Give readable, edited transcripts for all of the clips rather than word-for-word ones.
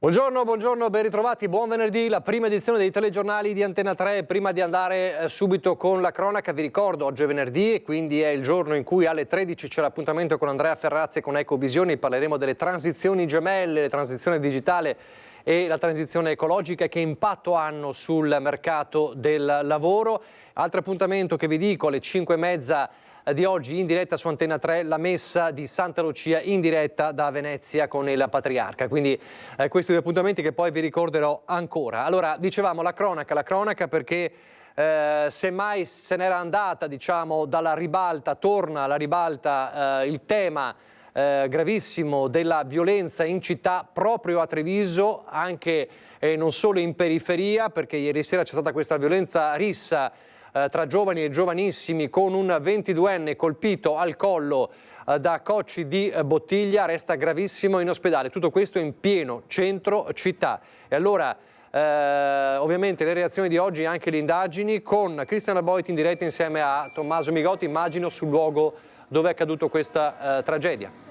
Buongiorno, ben ritrovati, buon venerdì, la prima edizione dei telegiornali di Antena 3. Prima di andare subito con la cronaca, vi ricordo, oggi è venerdì e quindi è il giorno in cui alle 13 c'è l'appuntamento con Andrea Ferrazzi e con Ecovisioni. Parleremo delle transizioni gemelle, la transizione digitale e la transizione ecologica, che impatto hanno sul mercato del lavoro. Altro appuntamento che vi dico, alle 5:30 di oggi in diretta su Antena 3, la messa di Santa Lucia in diretta da Venezia con il Patriarca. Quindi questi due appuntamenti che poi vi ricorderò ancora. Allora, dicevamo la cronaca perché se mai se n'era andata, diciamo, dalla ribalta, torna alla ribalta il tema gravissimo della violenza in città, proprio a Treviso, anche e non solo in periferia, perché ieri sera c'è stata questa violenza rissa tra giovani e giovanissimi, con un 22enne colpito al collo da cocci di bottiglia, resta gravissimo in ospedale. Tutto questo in pieno centro città. E allora ovviamente le reazioni di oggi e anche le indagini con Cristiana Boit in diretta insieme a Tommaso Migotti, immagino sul luogo dove è accaduto questa tragedia.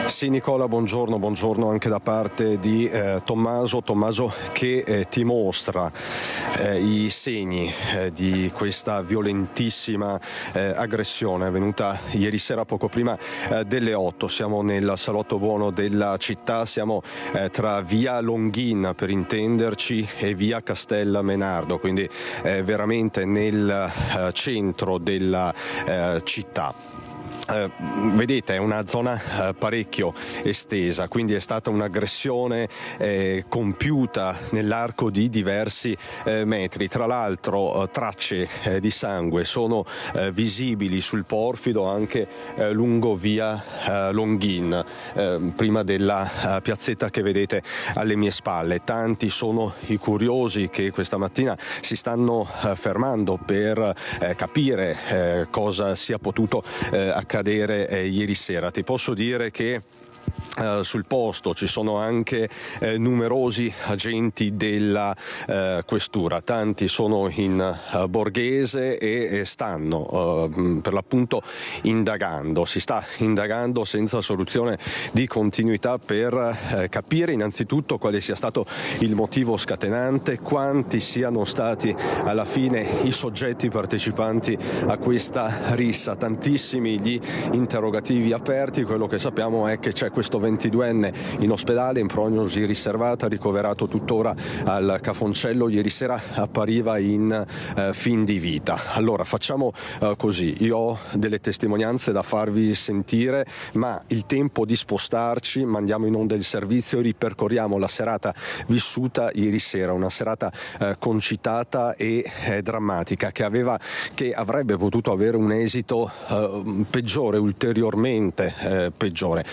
Sì Nicola, buongiorno anche da parte di Tommaso che ti mostra i segni di questa violentissima aggressione avvenuta ieri sera poco prima delle 8. Siamo nel salotto buono della città, siamo tra via Longhin per intenderci e via Castel Menardo, quindi veramente nel centro della città. Vedete, è una zona parecchio estesa, quindi è stata un'aggressione compiuta nell'arco di diversi metri. Tra l'altro tracce di sangue sono visibili sul porfido anche lungo via Longhin, prima della piazzetta che vedete alle mie spalle. Tanti sono i curiosi che questa mattina si stanno fermando per capire cosa sia potuto accadere ieri sera. Ti posso dire che sul posto ci sono anche numerosi agenti della questura, tanti sono in borghese e stanno per l'appunto indagando. Si sta indagando senza soluzione di continuità per capire innanzitutto quale sia stato il motivo scatenante, quanti siano stati alla fine i soggetti partecipanti a questa rissa. Tantissimi gli interrogativi aperti. Quello che sappiamo è che c'è questo 22enne in ospedale in prognosi riservata, ricoverato tuttora al Cafoncello. Ieri sera appariva in fin di vita. Allora facciamo così, io ho delle testimonianze da farvi sentire, ma il tempo di spostarci, mandiamo in onda il servizio e ripercorriamo la serata vissuta ieri sera, una serata concitata e drammatica che avrebbe potuto avere un esito peggiore, ulteriormente peggiore.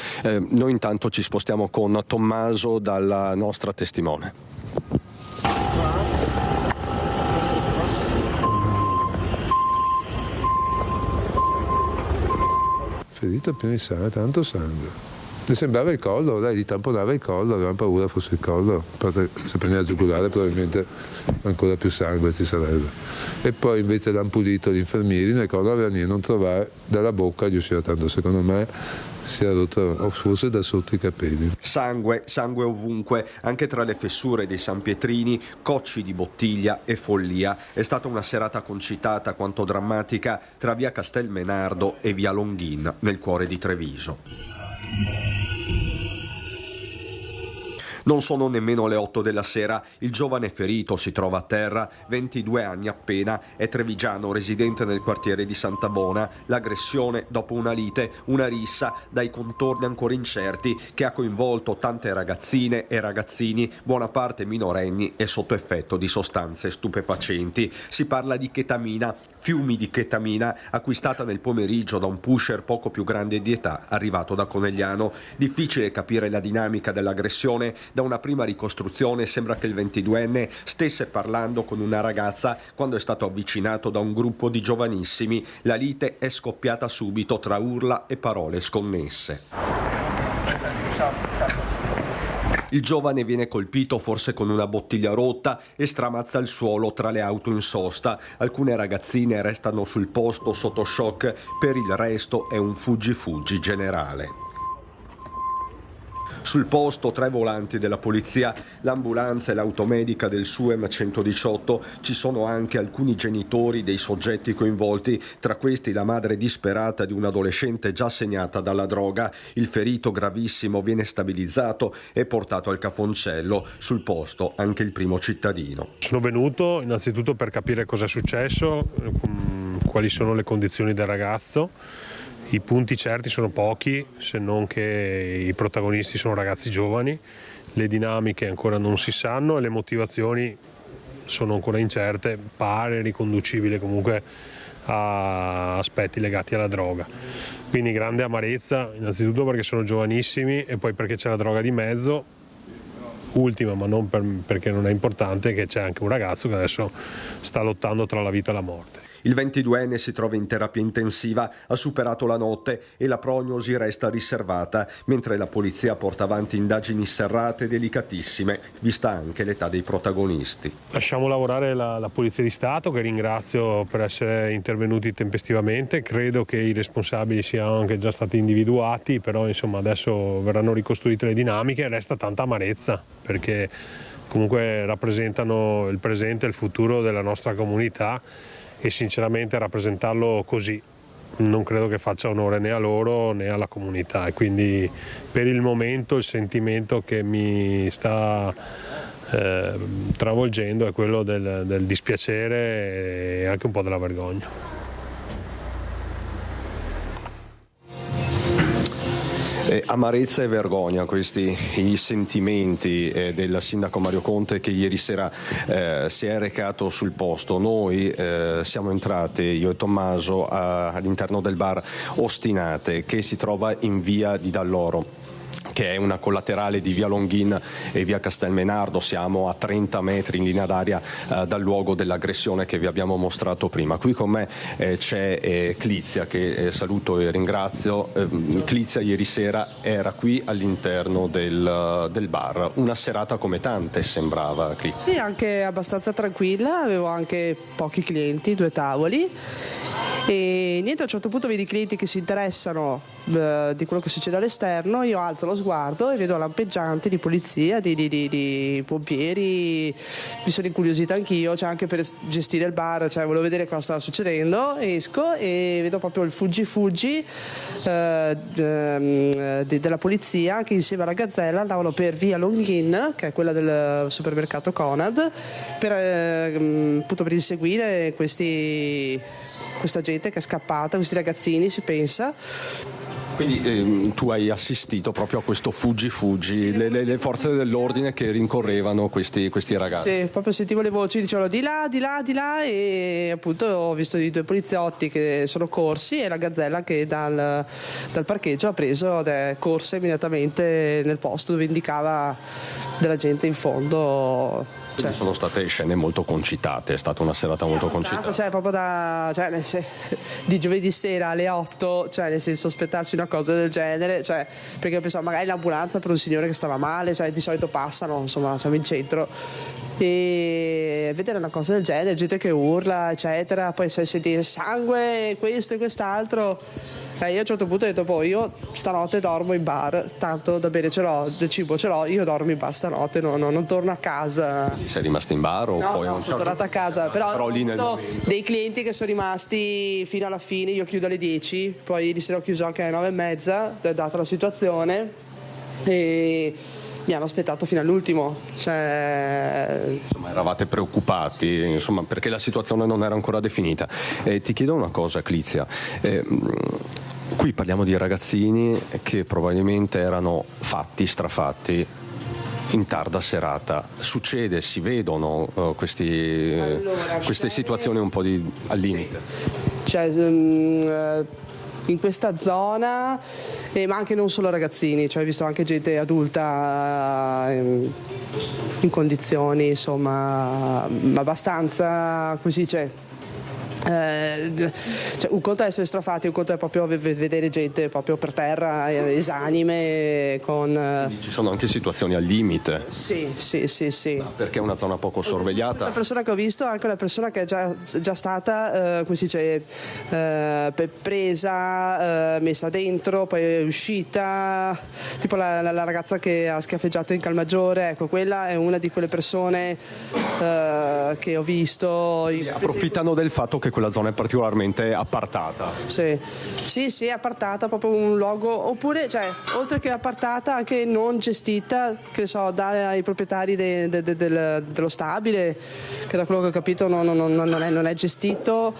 Noi intanto ci spostiamo con Tommaso dalla nostra testimone. Ferito pieno di sangue, tanto sangue. Mi sembrava il collo, lei gli tamponava il collo, avevamo paura fosse il collo, perché se prendeva il giugulare probabilmente ancora più sangue ci sarebbe. E poi invece l'hanno pulito gli infermieri, nel collo aveva niente, non trovare dalla bocca gli usciva tanto, secondo me si è rotto, o forse da sotto i capelli. Sangue ovunque, anche tra le fessure dei sanpietrini, cocci di bottiglia e follia. È stata una serata concitata quanto drammatica tra via Castel Menardo e via Longhin, nel cuore di Treviso. Non sono nemmeno le 8 della sera, il giovane ferito si trova a terra, 22 anni appena, è trevigiano, residente nel quartiere di Santa Bona. L'aggressione dopo una lite, una rissa dai contorni ancora incerti, che ha coinvolto tante ragazzine e ragazzini, buona parte minorenni e sotto effetto di sostanze stupefacenti. Si parla di chetamina, fiumi di chetamina acquistata nel pomeriggio da un pusher poco più grande di età arrivato da Conegliano. Difficile capire la dinamica dell'aggressione. Da una prima ricostruzione sembra che il 22enne stesse parlando con una ragazza quando è stato avvicinato da un gruppo di giovanissimi. La lite è scoppiata subito tra urla e parole sconnesse. Il giovane viene colpito forse con una bottiglia rotta e stramazza il suolo tra le auto in sosta. Alcune ragazzine restano sul posto sotto shock, per il resto è un fuggi-fuggi generale. Sul posto 3 volanti della polizia, l'ambulanza e l'automedica del SUEM 118. Ci sono anche alcuni genitori dei soggetti coinvolti, tra questi la madre disperata di un adolescente già segnata dalla droga. Il ferito gravissimo viene stabilizzato e portato al Cafoncello. Sul posto anche il primo cittadino. Sono venuto innanzitutto per capire cosa è successo, quali sono le condizioni del ragazzo. I punti certi sono pochi, se non che i protagonisti sono ragazzi giovani, le dinamiche ancora non si sanno e le motivazioni sono ancora incerte, pare riconducibile comunque a aspetti legati alla droga. Quindi grande amarezza, innanzitutto perché sono giovanissimi e poi perché c'è la droga di mezzo. Ultima, ma non perché non è importante, che c'è anche un ragazzo che adesso sta lottando tra la vita e la morte. Il 22enne si trova in terapia intensiva, ha superato la notte e la prognosi resta riservata, mentre la polizia porta avanti indagini serrate e delicatissime, vista anche l'età dei protagonisti. Lasciamo lavorare la Polizia di Stato, che ringrazio per essere intervenuti tempestivamente. Credo che i responsabili siano anche già stati individuati, però insomma adesso verranno ricostruite le dinamiche e resta tanta amarezza, perché comunque rappresentano il presente e il futuro della nostra comunità e sinceramente rappresentarlo così non credo che faccia onore né a loro né alla comunità, e quindi per il momento il sentimento che mi sta travolgendo è quello del dispiacere e anche un po' della vergogna. Amarezza e vergogna, questi i sentimenti del sindaco Mario Conte, che ieri sera si è recato sul posto. Noi siamo entrati, io e Tommaso, all'interno del bar Ostinate, che si trova in via di Dall'Oro, che è una collaterale di via Longhin e via Castelmenardo. Siamo a 30 metri in linea d'aria dal luogo dell'aggressione che vi abbiamo mostrato prima. Qui con me c'è Clizia, che saluto e ringrazio. Clizia ieri sera era qui all'interno del bar, una serata come tante sembrava, Clizia. Sì, anche abbastanza tranquilla, avevo anche pochi clienti, 2 tavoli. E niente, a un certo punto vedi i clienti che si interessano di quello che succede all'esterno. Io alzo lo sguardo e vedo lampeggianti di polizia, di pompieri. Mi sono incuriosita anch'io, cioè anche per gestire il bar, cioè volevo vedere cosa stava succedendo. Esco e vedo proprio il fuggi della polizia, che insieme alla Gazzella andavano per via Longhin, che è quella del supermercato Conad, appunto per inseguire questa gente che è scappata, questi ragazzini, si pensa. Quindi tu hai assistito proprio a questo fuggi, le forze dell'ordine che rincorrevano questi ragazzi. Sì, proprio sentivo le voci, dicevano di là, e appunto ho visto i 2 poliziotti che sono corsi e la Gazzella che dal parcheggio ha preso ed è corsa immediatamente nel posto dove indicava della gente in fondo. Quindi sono state scene molto concitate, è stata una serata molto concitata. Cioè proprio di giovedì sera alle 8, cioè nel senso, aspettarsi una cosa del genere, cioè, perché pensavo magari l'ambulanza per un signore che stava male, cioè di solito passano, insomma, siamo in centro, e vedere una cosa del genere, gente che urla eccetera, poi sentire sangue, questo e quest'altro. Io a un certo punto ho detto, poi io stanotte dormo in bar, tanto da bere ce l'ho, del cibo ce l'ho, io dormo in bar stanotte, non torno a casa. Sei rimasta in bar o no, poi no, sono tornata a casa, però lì nel dei clienti che sono rimasti fino alla fine. Io chiudo alle 10, poi di sera ho chiuso anche alle 9:30, data la situazione, e mi hanno aspettato fino all'ultimo. Insomma, eravate preoccupati, insomma, perché la situazione non era ancora definita. Ti chiedo una cosa, Clizia. Qui parliamo di ragazzini che probabilmente erano strafatti in tarda serata. Succede, si vedono queste situazioni un po' al limite. Cioè, in questa zona, ma anche non solo ragazzini, cioè ho visto anche gente adulta in condizioni insomma abbastanza, così, cioè, Cioè, un conto è essere strafati, un conto è proprio vedere gente proprio per terra, esanime, con... Ci sono anche situazioni al limite. Sì. Perché è una zona poco sorvegliata. La persona che ho visto è anche una persona che è già stata, come si dice, presa, messa dentro, poi è uscita, tipo la ragazza che ha schiaffeggiato in Calmaggiore, ecco, quella è una di quelle persone che ho visto. Approfittano del fatto che quella zona è particolarmente appartata. Sì, appartata, proprio un luogo, oppure, cioè, oltre che appartata, anche non gestita, che so, dai proprietari dello stabile, che da quello che ho capito non è gestito,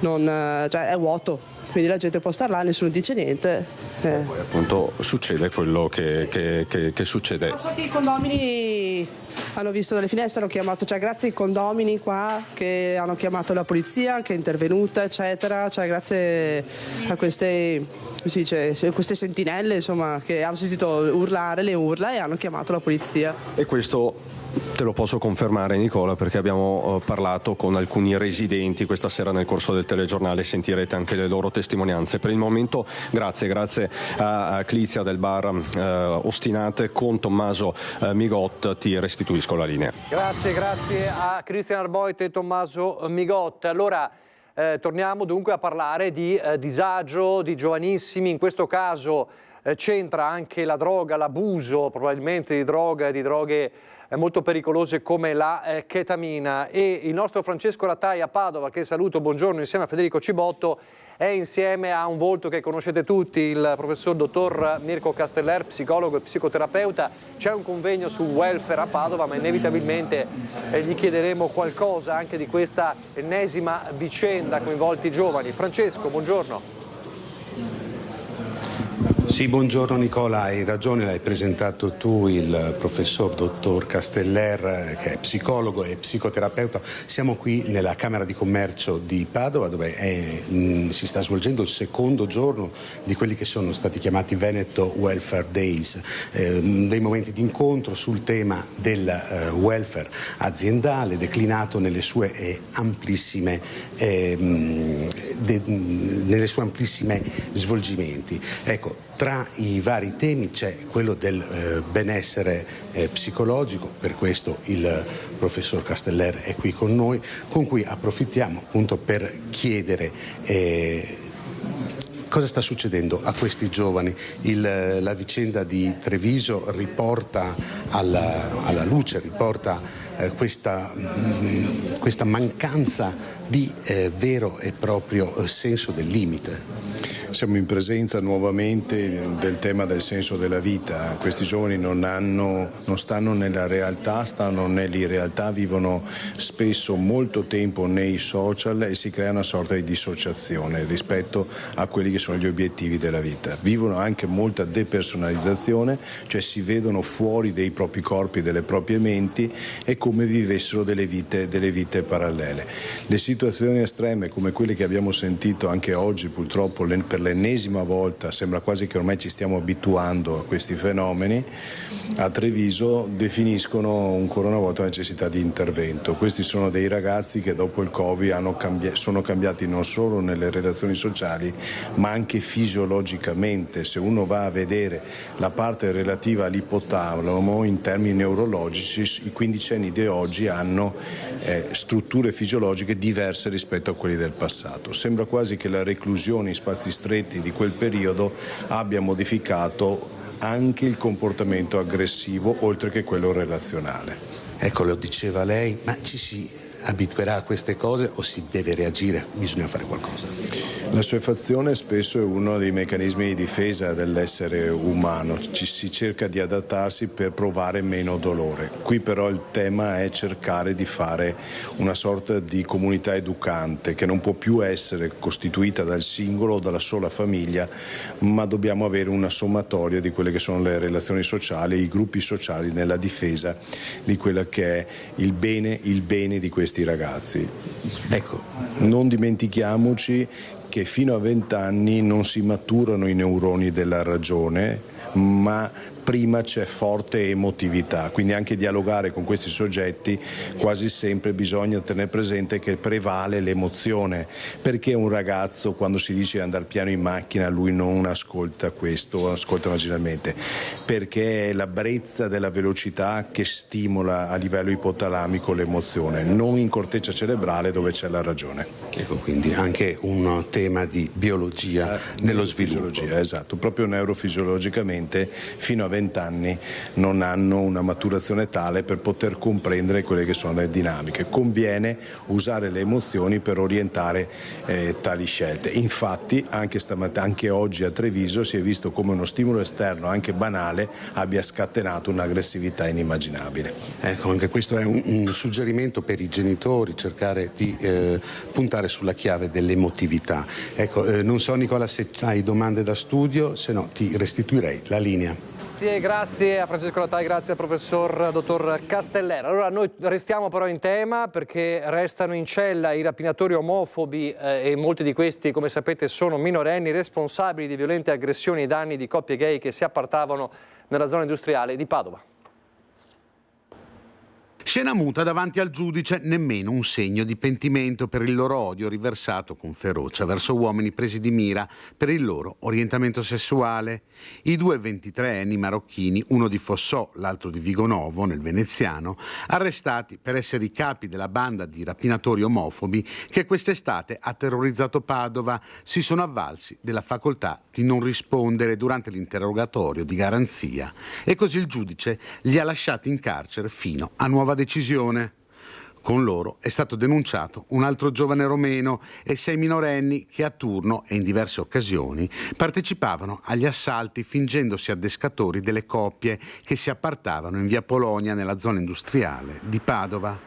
cioè è vuoto. Quindi la gente può star là, nessuno dice niente. Poi appunto succede quello che succede. So che i condomini hanno visto dalle finestre, hanno chiamato, cioè grazie ai condomini qua che hanno chiamato la polizia, che è intervenuta, eccetera, cioè grazie a queste sentinelle, insomma, che hanno sentito urlare le urla e hanno chiamato la polizia. E questo te lo posso confermare, Nicola, perché abbiamo parlato con alcuni residenti questa sera nel corso del telegiornale, sentirete anche le loro testimonianze. Per il momento grazie a Clizia del bar Ostinate, con Tommaso Migot ti restituisco la linea. Grazie a Cristian Arboit e Tommaso Migot. Allora torniamo dunque a parlare di disagio, di giovanissimi, in questo caso c'entra anche la droga, l'abuso probabilmente di droga e di droghe molto pericolose come la chetamina, e il nostro Francesco Rattai a Padova, che saluto, buongiorno, insieme a Federico Cibotto, è insieme a un volto che conoscete tutti, il professor dottor Mirko Casteller, psicologo e psicoterapeuta. C'è un convegno sul welfare a Padova, ma inevitabilmente gli chiederemo qualcosa anche di questa ennesima vicenda coinvolti i giovani. Francesco, buongiorno. Sì, buongiorno Nicola, hai ragione, l'hai presentato tu, il professor dottor Casteller, che è psicologo e psicoterapeuta. Siamo qui nella Camera di Commercio di Padova, dove si sta svolgendo il secondo giorno di quelli che sono stati chiamati Veneto Welfare Days, dei momenti di incontro sul tema del welfare aziendale declinato nelle sue amplissime svolgimenti. Ecco, tra i vari temi c'è quello del benessere psicologico, per questo il professor Casteller è qui con noi, con cui approfittiamo appunto per chiedere cosa sta succedendo a questi giovani. La vicenda di Treviso riporta alla luce, riporta questa mancanza di vero e proprio senso del limite. Siamo in presenza nuovamente del tema del senso della vita. Questi giovani non stanno nella realtà, stanno nell'irrealtà, vivono spesso molto tempo nei social e si crea una sorta di dissociazione rispetto a quelli che sono gli obiettivi della vita. Vivono anche molta depersonalizzazione, cioè si vedono fuori dei propri corpi, delle proprie menti, e come vivessero delle vite parallele. Le situazioni estreme come quelle che abbiamo sentito anche oggi, purtroppo per l'ennesima volta, sembra quasi che ormai ci stiamo abituando a questi fenomeni, a Treviso definiscono ancora una volta la necessità di intervento. Questi sono dei ragazzi che dopo il Covid sono cambiati non solo nelle relazioni sociali ma anche fisiologicamente. Se uno va a vedere la parte relativa all'ipotalamo in termini neurologici, i quindicenni di oggi hanno strutture fisiologiche diverse rispetto a quelli del passato. Sembra quasi che la reclusione in spazi stretti di quel periodo abbia modificato anche il comportamento aggressivo oltre che quello relazionale. Ecco, lo diceva lei, ma ci si abituerà a queste cose o si deve reagire? Bisogna fare qualcosa. L'assuefazione spesso è uno dei meccanismi di difesa dell'essere umano, ci si cerca di adattarsi per provare meno dolore. Qui però il tema è cercare di fare una sorta di comunità educante che non può più essere costituita dal singolo o dalla sola famiglia, ma dobbiamo avere una sommatoria di quelle che sono le relazioni sociali, i gruppi sociali nella difesa di quella che è il bene di questi ragazzi. Ecco, non dimentichiamoci che fino a 20 anni non si maturano i neuroni della ragione, ma prima c'è forte emotività, quindi anche dialogare con questi soggetti quasi sempre bisogna tenere presente che prevale l'emozione, perché un ragazzo quando si dice di andare piano in macchina lui non ascolta questo, ascolta marginalmente, perché è la brezza della velocità che stimola a livello ipotalamico l'emozione, non in corteccia cerebrale dove c'è la ragione. Ecco, quindi anche un tema di biologia nello sviluppo. Esatto, proprio neurofisiologicamente fino a 20 anni non hanno una maturazione tale per poter comprendere quelle che sono le dinamiche. Conviene usare le emozioni per orientare tali scelte. Infatti anche oggi a Treviso si è visto come uno stimolo esterno anche banale abbia scatenato un'aggressività inimmaginabile. Ecco, anche questo è un suggerimento per i genitori, cercare di puntare sulla chiave dell'emotività. Ecco, non so Nicola se hai domande da studio, se no ti restituirei la linea. Grazie a Francesco Lattai, grazie al professor dottor Castellera. Allora noi restiamo però in tema perché restano in cella i rapinatori omofobi e molti di questi, come sapete, sono minorenni responsabili di violente aggressioni ai danni di coppie gay che si appartavano nella zona industriale di Padova. Scena muta davanti al giudice, nemmeno un segno di pentimento per il loro odio riversato con ferocia verso uomini presi di mira per il loro orientamento sessuale. I due 23enni marocchini, uno di Fossò, l'altro di Vigonovo, nel Veneziano, arrestati per essere i capi della banda di rapinatori omofobi che quest'estate ha terrorizzato Padova, si sono avvalsi della facoltà di non rispondere durante l'interrogatorio di garanzia e così il giudice li ha lasciati in carcere fino a nuova decisione. Con loro è stato denunciato un altro giovane romeno e 6 minorenni che a turno e in diverse occasioni partecipavano agli assalti fingendosi addescatori delle coppie che si appartavano in via Polonia nella zona industriale di Padova.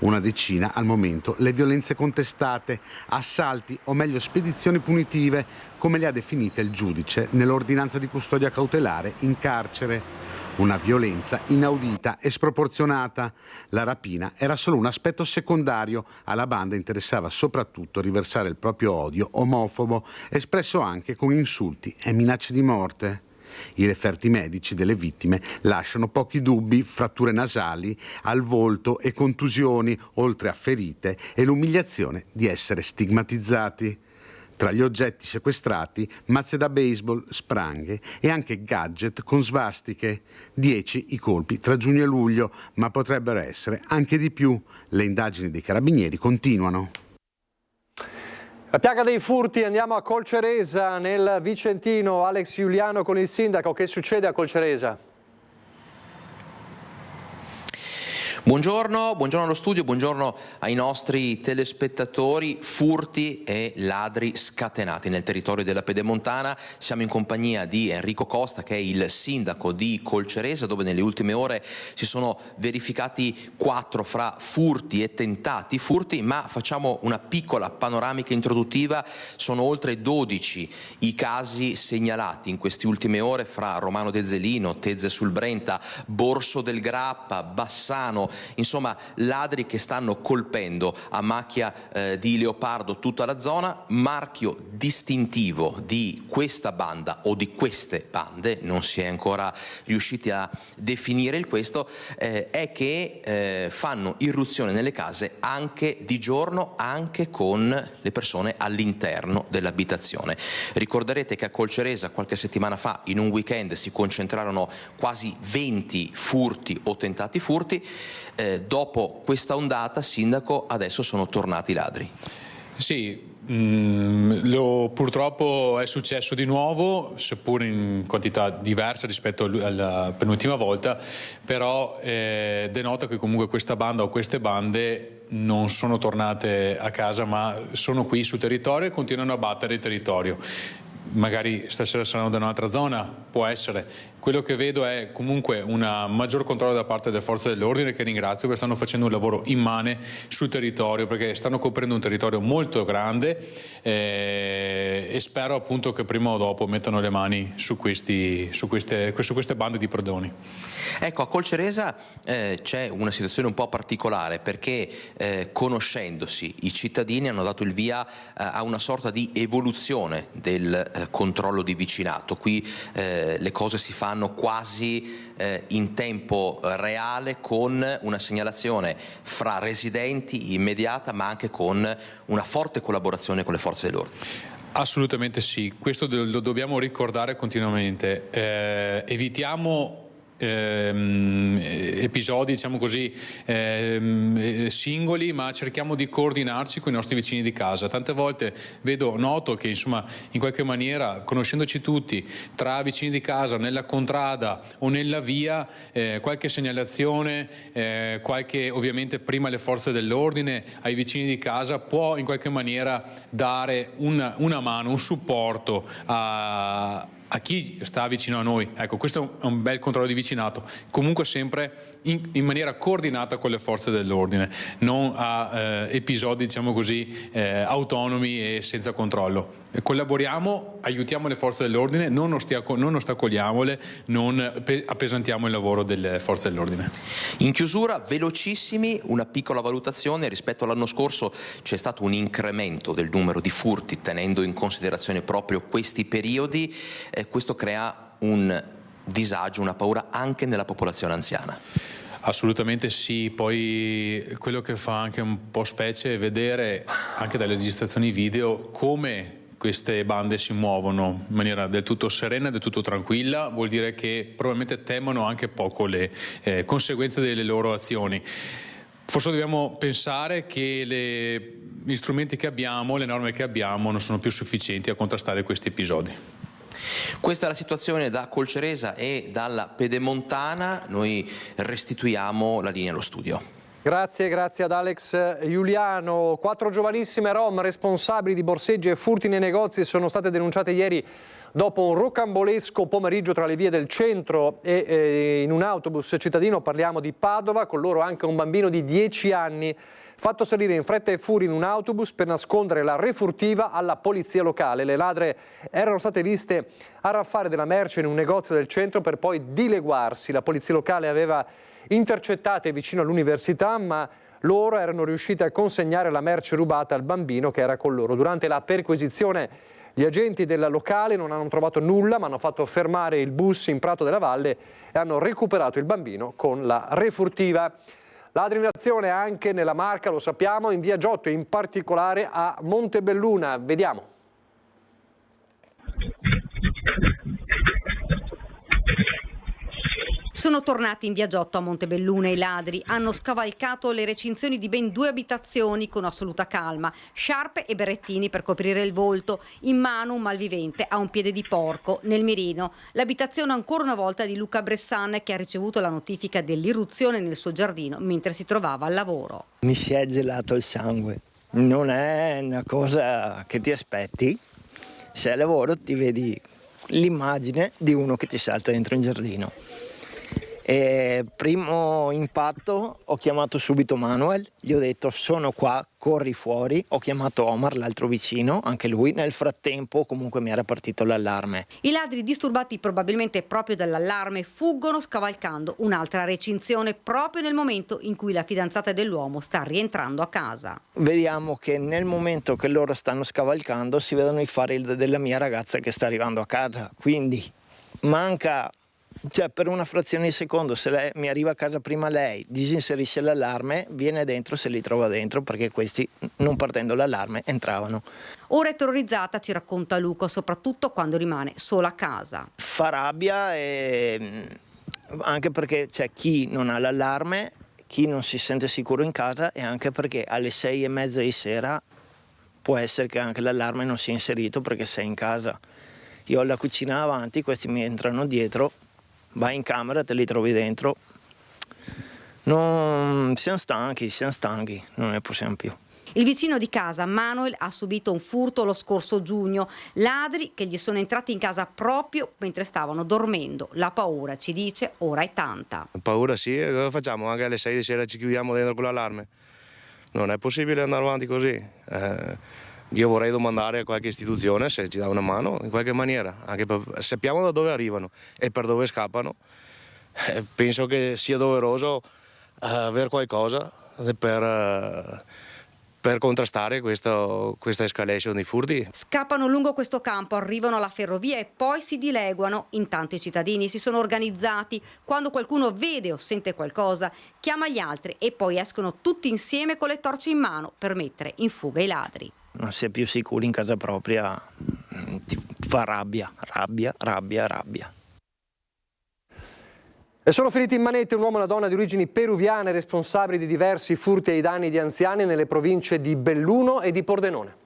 Una decina al momento le violenze contestate, assalti o meglio spedizioni punitive, come le ha definite il giudice nell'ordinanza di custodia cautelare in carcere. Una violenza inaudita e sproporzionata. La rapina era solo un aspetto secondario, alla banda interessava soprattutto riversare il proprio odio omofobo, espresso anche con insulti e minacce di morte. I referti medici delle vittime lasciano pochi dubbi: fratture nasali al volto e contusioni, oltre a ferite e l'umiliazione di essere stigmatizzati. Tra gli oggetti sequestrati, mazze da baseball, spranghe e anche gadget con svastiche. 10 i colpi tra giugno e luglio, ma potrebbero essere anche di più. Le indagini dei carabinieri continuano. La piaga dei furti, andiamo a Colceresa, nel Vicentino. Alex Giuliano con il sindaco. Che succede a Colceresa? Buongiorno allo studio, buongiorno ai nostri telespettatori. Furti e ladri scatenati nel territorio della Pedemontana. Siamo in compagnia di Enrico Costa, che è il sindaco di Colceresa, dove nelle ultime ore si sono verificati 4 fra furti e tentati furti, ma facciamo una piccola panoramica introduttiva. Sono oltre 12 i casi segnalati in queste ultime ore fra Romano d'Ezzelino, Tezze sul Brenta, Borso del Grappa, Bassano. Insomma, ladri che stanno colpendo a macchia di leopardo tutta la zona. Marchio distintivo di questa banda o di queste bande, non si è ancora riusciti a definire il questo, è che fanno irruzione nelle case anche di giorno, anche con le persone all'interno dell'abitazione. Ricorderete che a Colceresa qualche settimana fa, in un weekend, si concentrarono quasi 20 furti o tentati furti. Dopo questa ondata, sindaco, adesso sono tornati i ladri. Sì, purtroppo è successo di nuovo, seppur in quantità diversa rispetto alla penultima volta, però denota che comunque questa banda o queste bande non sono tornate a casa, ma sono qui sul territorio e continuano a battere il territorio. Magari stasera saranno da un'altra zona, può essere. Quello che vedo è comunque un maggior controllo da parte delle forze dell'ordine, che ringrazio, perché stanno facendo un lavoro immane sul territorio, perché stanno coprendo un territorio molto grande e spero appunto che prima o dopo mettano le mani su queste bande di prodoni. Ecco, a Colceresa c'è una situazione un po' particolare, perché conoscendosi i cittadini hanno dato il via a una sorta di evoluzione del controllo di vicinato. Qui le cose si fanno vanno quasi in tempo reale, con una segnalazione fra residenti immediata, ma anche con una forte collaborazione con le forze dell'ordine. Assolutamente sì, questo lo dobbiamo ricordare continuamente. Evitiamo episodi, diciamo così, singoli, ma cerchiamo di coordinarci con i nostri vicini di casa. Tante volte noto che, insomma, in qualche maniera, conoscendoci tutti, tra vicini di casa, nella contrada o nella via, qualche segnalazione, ovviamente prima le forze dell'ordine ai vicini di casa può in qualche maniera dare una mano, un supporto a chi sta vicino a noi. Ecco, questo è un bel controllo di vicinato, comunque sempre in maniera coordinata con le forze dell'ordine, non a episodi, diciamo così, autonomi e senza controllo. Collaboriamo, aiutiamo le forze dell'ordine, non ostacoliamole, non appesantiamo il lavoro delle forze dell'ordine. In chiusura, velocissimi, una piccola valutazione. Rispetto all'anno scorso c'è stato un incremento del numero di furti, tenendo in considerazione proprio questi periodi. Questo crea un disagio, una paura anche nella popolazione anziana. Assolutamente sì, poi quello che fa anche un po' specie è vedere anche dalle registrazioni video come queste bande si muovono in maniera del tutto serena, del tutto tranquilla. Vuol dire che probabilmente temono anche poco le conseguenze delle loro azioni. Forse dobbiamo pensare che gli strumenti che abbiamo, le norme che abbiamo non sono più sufficienti a contrastare questi episodi. Questa è la situazione da Colceresa e dalla Pedemontana. Noi restituiamo la linea allo studio. Grazie ad Alex Giuliano. 4 giovanissime rom responsabili di borseggi e furti nei negozi sono state denunciate ieri dopo un rocambolesco pomeriggio tra le vie del centro e in un autobus cittadino. Parliamo di Padova, con loro anche un bambino di 10 anni, fatto salire in fretta e furia in un autobus per nascondere la refurtiva alla polizia locale. Le ladre erano state viste arraffare della merce in un negozio del centro per poi dileguarsi. La polizia locale aveva intercettate vicino all'università, ma loro erano riusciti a consegnare la merce rubata al bambino che era con loro. Durante la perquisizione gli agenti del locale non hanno trovato nulla, ma hanno fatto fermare il bus in Prato della Valle e hanno recuperato il bambino con la refurtiva. Ladri in azione anche nella Marca, lo sappiamo, in via Giotto, in particolare a Montebelluna. Vediamo. Sono tornati in via Giotto a Montebelluna i ladri. Hanno scavalcato le recinzioni di ben 2 abitazioni con assoluta calma. Sciarpe e berrettini per coprire il volto. In mano un malvivente ha un piede di porco. Nel mirino l'abitazione ancora una volta di Luca Bressan, che ha ricevuto la notifica dell'irruzione nel suo giardino mentre si trovava al lavoro. Mi si è gelato il sangue. Non è una cosa che ti aspetti. Se al lavoro ti vedi l'immagine di uno che ti salta dentro in giardino. E primo impatto ho chiamato subito Manuel, gli ho detto sono qua, corri fuori. Ho chiamato Omar, l'altro vicino, anche lui. Nel frattempo comunque mi era partito l'allarme. I ladri, disturbati probabilmente proprio dall'allarme, fuggono scavalcando un'altra recinzione proprio nel momento in cui la fidanzata dell'uomo sta rientrando a casa. Vediamo che nel momento che loro stanno scavalcando si vedono i fari della mia ragazza che sta arrivando a casa, quindi manca... per una frazione di secondo, se mi arriva a casa prima lei, disinserisce l'allarme, viene dentro, se li trova dentro, perché questi, non partendo l'allarme, entravano. Ora è terrorizzata, ci racconta Luca, soprattutto quando rimane sola a casa. Fa rabbia, anche perché c'è chi non ha l'allarme, chi non si sente sicuro in casa, e anche perché alle 6:30 di sera può essere che anche l'allarme non sia inserito perché sei in casa. Io ho la cucina avanti, questi mi entrano dietro. Vai in camera, te li trovi dentro. Siamo stanchi, non ne possiamo più. Il vicino di casa, Manuel, ha subito un furto lo scorso giugno. Ladri che gli sono entrati in casa proprio mentre stavano dormendo. La paura, ci dice, ora è tanta. Paura sì, cosa facciamo? Anche alle 6 di sera ci chiudiamo dentro con l'allarme. Non è possibile andare avanti così. Io vorrei domandare a qualche istituzione se ci dà una mano in qualche maniera, anche sappiamo da dove arrivano e per dove scappano. Penso che sia doveroso avere qualcosa per per contrastare questa escalation di furti. Scappano lungo questo campo, arrivano alla ferrovia e poi si dileguano. Intanto i cittadini si sono organizzati. Quando qualcuno vede o sente qualcosa, chiama gli altri e poi escono tutti insieme con le torce in mano per mettere in fuga i ladri. Non si è più sicuri in casa propria, ti fa rabbia. E sono finiti in manette un uomo e una donna di origini peruviane responsabili di diversi furti ai danni di anziani nelle province di Belluno e di Pordenone.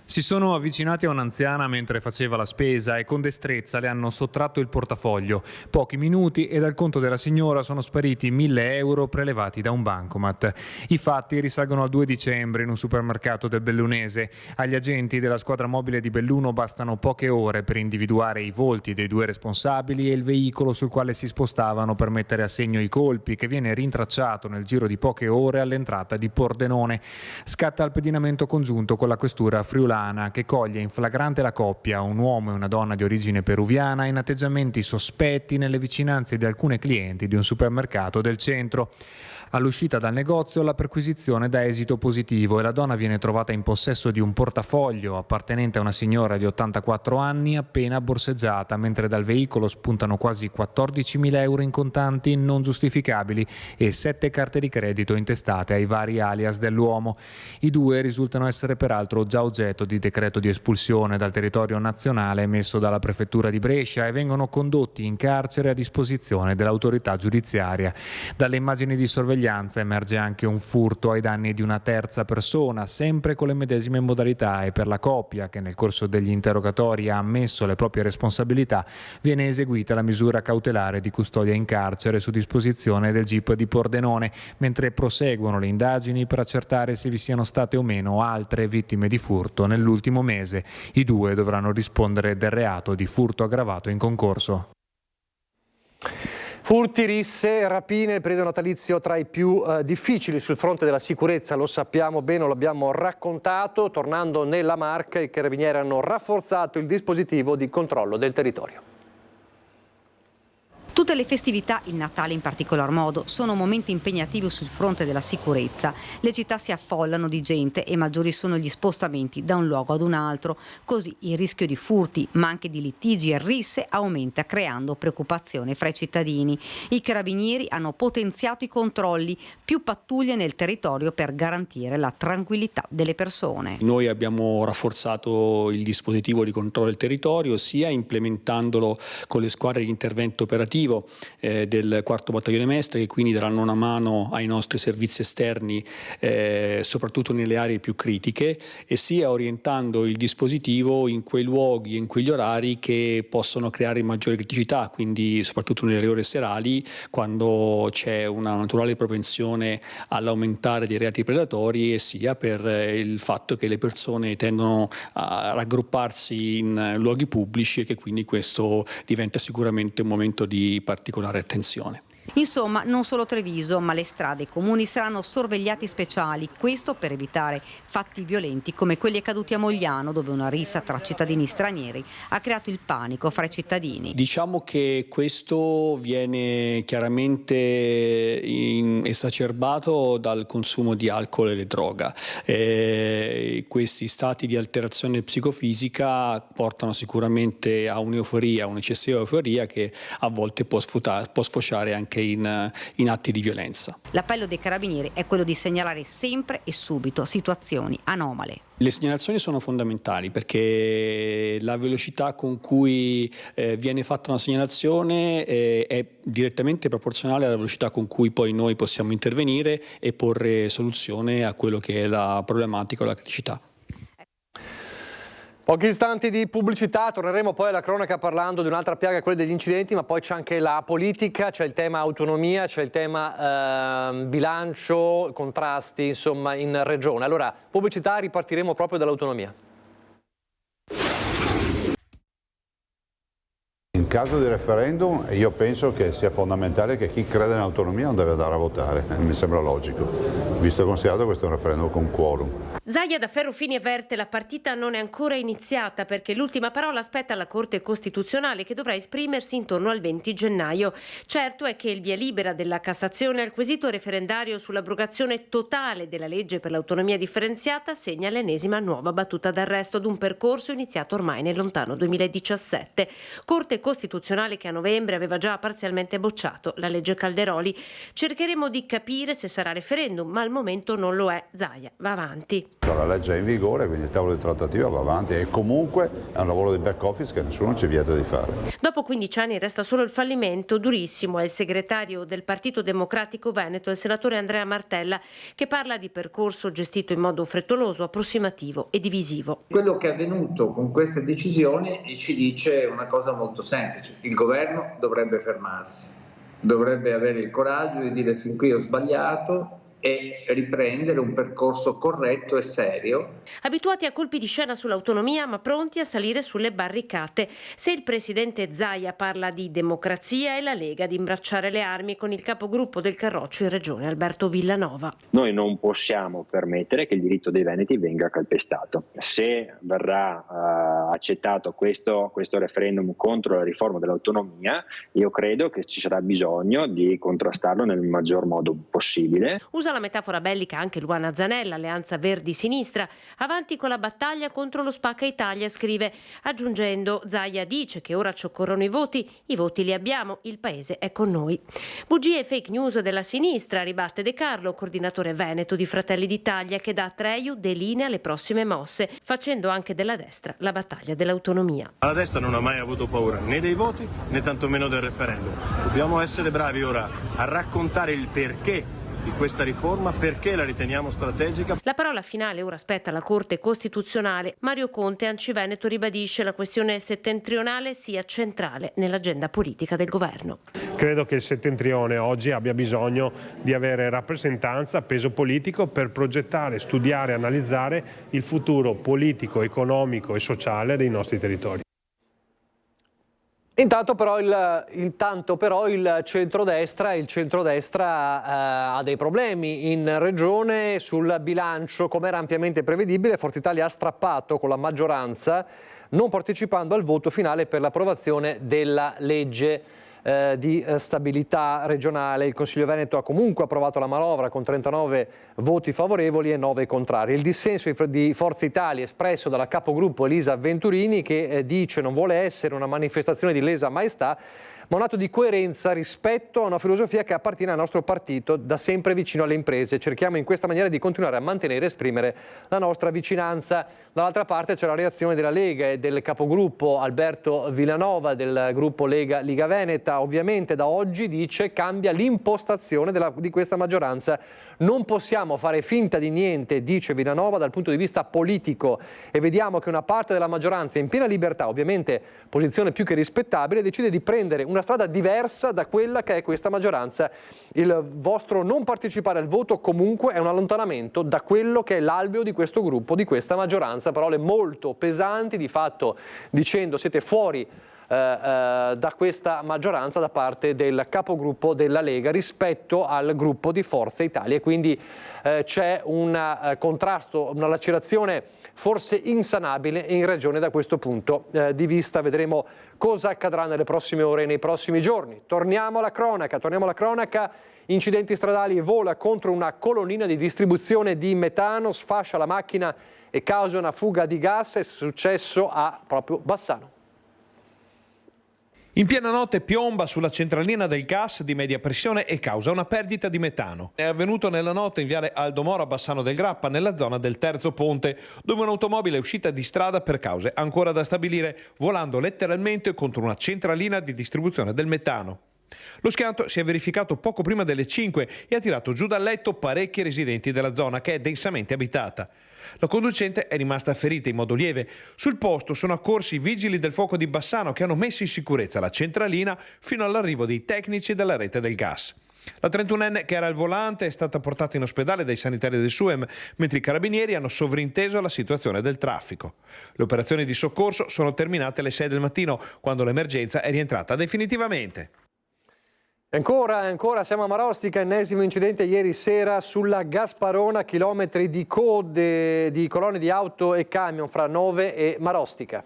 Si sono avvicinati a un'anziana mentre faceva la spesa e con destrezza le hanno sottratto il portafoglio. Pochi minuti e dal conto della signora sono spariti 1.000 euro prelevati da un bancomat. I fatti risalgono al 2 dicembre in un supermercato del Bellunese. Agli agenti della squadra mobile di Belluno bastano poche ore per individuare i volti dei due responsabili e il veicolo sul quale si spostavano per mettere a segno i colpi, che viene rintracciato nel giro di poche ore all'entrata di Pordenone. Scatta il pedinamento congiunto con la questura friulana, che coglie in flagrante la coppia, un uomo e una donna di origine peruviana, in atteggiamenti sospetti nelle vicinanze di alcune clienti di un supermercato del centro. All'uscita dal negozio la perquisizione dà esito positivo e la donna viene trovata in possesso di un portafoglio appartenente a una signora di 84 anni appena borseggiata, mentre dal veicolo spuntano quasi 14.000 euro in contanti non giustificabili e 7 carte di credito intestate ai vari alias dell'uomo. I due risultano essere peraltro già oggetto di decreto di espulsione dal territorio nazionale emesso dalla prefettura di Brescia e vengono condotti in carcere a disposizione dell'autorità giudiziaria. Dalle immagini di sorveglianza emerge anche un furto ai danni di una terza persona, sempre con le medesime modalità, e per la coppia, che nel corso degli interrogatori ha ammesso le proprie responsabilità, viene eseguita la misura cautelare di custodia in carcere su disposizione del GIP di Pordenone, mentre proseguono le indagini per accertare se vi siano state o meno altre vittime di furto nell'ultimo mese. I due dovranno rispondere del reato di furto aggravato in concorso. Furti, risse, rapine, il periodo natalizio tra i più difficili sul fronte della sicurezza, lo sappiamo bene, lo abbiamo raccontato. Tornando nella Marca, i carabinieri hanno rafforzato il dispositivo di controllo del territorio. Tutte le festività, il Natale in particolar modo, sono momenti impegnativi sul fronte della sicurezza. Le città si affollano di gente e maggiori sono gli spostamenti da un luogo ad un altro. Così il rischio di furti, ma anche di litigi e risse aumenta, creando preoccupazione fra i cittadini. I carabinieri hanno potenziato i controlli, più pattuglie nel territorio per garantire la tranquillità delle persone. Noi abbiamo rafforzato il dispositivo di controllo del territorio, sia implementandolo con le squadre di intervento operativo del 4° Battaglione Mestre, che quindi daranno una mano ai nostri servizi esterni soprattutto nelle aree più critiche, e sia orientando il dispositivo in quei luoghi e in quegli orari che possono creare maggiore criticità, quindi soprattutto nelle ore serali, quando c'è una naturale propensione all'aumentare dei reati predatori, e sia per il fatto che le persone tendono a raggrupparsi in luoghi pubblici e che quindi questo diventa sicuramente un momento di particolare attenzione. Insomma, non solo Treviso, ma le strade comuni saranno sorvegliati speciali, questo per evitare fatti violenti come quelli accaduti a Mogliano, dove una rissa tra cittadini stranieri ha creato il panico fra i cittadini. Diciamo che questo viene chiaramente esacerbato dal consumo di alcol e droga. Questi stati di alterazione psicofisica portano sicuramente a un'euforia, un'eccessiva euforia che a volte può sfociare anche in atti di violenza. L'appello dei carabinieri è quello di segnalare sempre e subito situazioni anomale. Le segnalazioni sono fondamentali, perché la velocità con cui viene fatta una segnalazione è direttamente proporzionale alla velocità con cui poi noi possiamo intervenire e porre soluzione a quello che è la problematica o la criticità. Pochi istanti di pubblicità, torneremo poi alla cronaca parlando di un'altra piaga, quella degli incidenti, ma poi c'è anche la politica, c'è il tema autonomia, c'è il tema bilancio, contrasti, insomma, in regione. Allora, pubblicità, ripartiremo proprio dall'autonomia. caso di referendum io penso che sia fondamentale che chi crede nell'autonomia non deve andare a votare, mi sembra logico, visto e considerato che questo è un referendum con quorum. Zaia da Ferrofini avverte: la partita non è ancora iniziata perché l'ultima parola spetta alla Corte Costituzionale, che dovrà esprimersi intorno al 20 gennaio. Certo è che il via libera della Cassazione al quesito referendario sull'abrogazione totale della legge per l'autonomia differenziata segna l'ennesima nuova battuta d'arresto ad un percorso iniziato ormai nel lontano 2017. Corte Costituzionale che a novembre aveva già parzialmente bocciato la legge Calderoli. Cercheremo di capire se sarà referendum, ma al momento non lo è. Zaia va avanti. La legge è in vigore, quindi il tavolo di trattativa va avanti e comunque è un lavoro di back office che nessuno ci vieta di fare. Dopo 15 anni resta solo il fallimento. Durissimo è il segretario del Partito Democratico Veneto, il senatore Andrea Martella, che parla di percorso gestito in modo frettoloso, approssimativo e divisivo. Quello che è avvenuto con queste decisioni ci dice una cosa molto semplice: il governo dovrebbe fermarsi, dovrebbe avere il coraggio di dire fin qui ho sbagliato e riprendere un percorso corretto e serio. Abituati a colpi di scena sull'autonomia, ma pronti a salire sulle barricate. Se il presidente Zaia parla di democrazia, è la Lega ad imbracciare le armi con il capogruppo del Carroccio in regione, Alberto Villanova. Noi non possiamo permettere che il diritto dei veneti venga calpestato. Se verrà accettato questo referendum contro la riforma dell'autonomia, io credo che ci sarà bisogno di contrastarlo nel maggior modo possibile. Usa la metafora bellica anche Luana Zanella, Alleanza Verdi-Sinistra, avanti con la battaglia contro lo Spacca Italia, scrive, aggiungendo: Zaia dice che ora ci occorrono i voti li abbiamo, il paese è con noi. Bugie e fake news della sinistra, ribatte De Carlo, coordinatore veneto di Fratelli d'Italia, che da Treiu delinea le prossime mosse, facendo anche della destra la battaglia dell'autonomia. La destra non ha mai avuto paura né dei voti né tantomeno del referendum. Dobbiamo essere bravi ora a raccontare il perché di questa riforma, perché la riteniamo strategica. La parola finale ora spetta alla Corte Costituzionale. Mario Conte, Anciveneto, ribadisce la questione settentrionale sia centrale nell'agenda politica del governo. Credo che il settentrione oggi abbia bisogno di avere rappresentanza, peso politico per progettare, studiare, analizzare il futuro politico, economico e sociale dei nostri territori. Intanto però il centrodestra ha dei problemi in regione sul bilancio. Come era ampiamente prevedibile, Forza Italia ha strappato con la maggioranza, non partecipando al voto finale per l'approvazione della legge di stabilità regionale. Il Consiglio Veneto ha comunque approvato la manovra con 39 voti favorevoli e 9 contrari. Il dissenso di Forza Italia espresso dalla capogruppo Elisa Venturini, che dice non vuole essere una manifestazione di lesa maestà, ma un atto di coerenza rispetto a una filosofia che appartiene al nostro partito, da sempre vicino alle imprese. Cerchiamo in questa maniera di continuare a mantenere e esprimere la nostra vicinanza. Dall'altra parte c'è la reazione della Lega e del capogruppo Alberto Villanova del gruppo Liga Veneta. Ovviamente da oggi, dice, cambia l'impostazione di questa maggioranza. Non possiamo fare finta di niente, dice Villanova, dal punto di vista politico, e vediamo che una parte della maggioranza, in piena libertà, ovviamente posizione più che rispettabile, decide di prendere una strada diversa da quella che è questa maggioranza. Il vostro non partecipare al voto comunque è un allontanamento da quello che è l'alveo di questo gruppo, di questa maggioranza. Parole molto pesanti, di fatto dicendo siete fuori da questa maggioranza da parte del capogruppo della Lega rispetto al gruppo di Forza Italia. E quindi c'è un contrasto, una lacerazione forse insanabile in regione da questo punto di vista. Vedremo cosa accadrà nelle prossime ore e nei prossimi giorni. Torniamo alla cronaca. Incidenti stradali, vola contro una colonnina di distribuzione di metano, sfascia la macchina e causa una fuga di gas. È successo a proprio Bassano. In piena notte piomba sulla centralina del gas di media pressione e causa una perdita di metano. È avvenuto nella notte in viale Aldo Moro a Bassano del Grappa, nella zona del Terzo Ponte, dove un'automobile è uscita di strada per cause ancora da stabilire, volando letteralmente contro una centralina di distribuzione del metano. Lo schianto si è verificato poco prima delle 5 e ha tirato giù dal letto parecchi residenti della zona, che è densamente abitata. La conducente è rimasta ferita in modo lieve. Sul posto sono accorsi i vigili del fuoco di Bassano, che hanno messo in sicurezza la centralina fino all'arrivo dei tecnici della rete del gas. La 31enne che era al volante è stata portata in ospedale dai sanitari del SUEM, mentre i carabinieri hanno sovrinteso alla situazione del traffico. Le operazioni di soccorso sono terminate alle 6 del mattino, quando l'emergenza è rientrata definitivamente. Ancora siamo a Marostica, ennesimo incidente ieri sera sulla Gasparona, chilometri di code di colonne di auto e camion fra Nove e Marostica.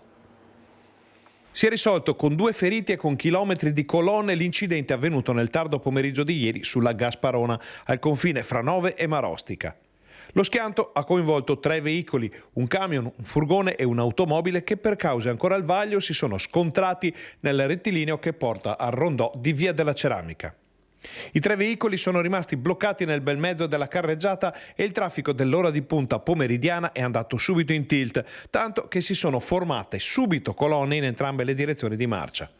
Si è risolto con 2 feriti e con chilometri di colonne l'incidente avvenuto nel tardo pomeriggio di ieri sulla Gasparona, al confine fra Nove e Marostica. Lo schianto ha coinvolto 3 veicoli, un camion, un furgone e un'automobile che per cause ancora al vaglio si sono scontrati nel rettilineo che porta al rondò di Via della Ceramica. I 3 veicoli sono rimasti bloccati nel bel mezzo della carreggiata e il traffico dell'ora di punta pomeridiana è andato subito in tilt, tanto che si sono formate subito colonne in entrambe le direzioni di marcia.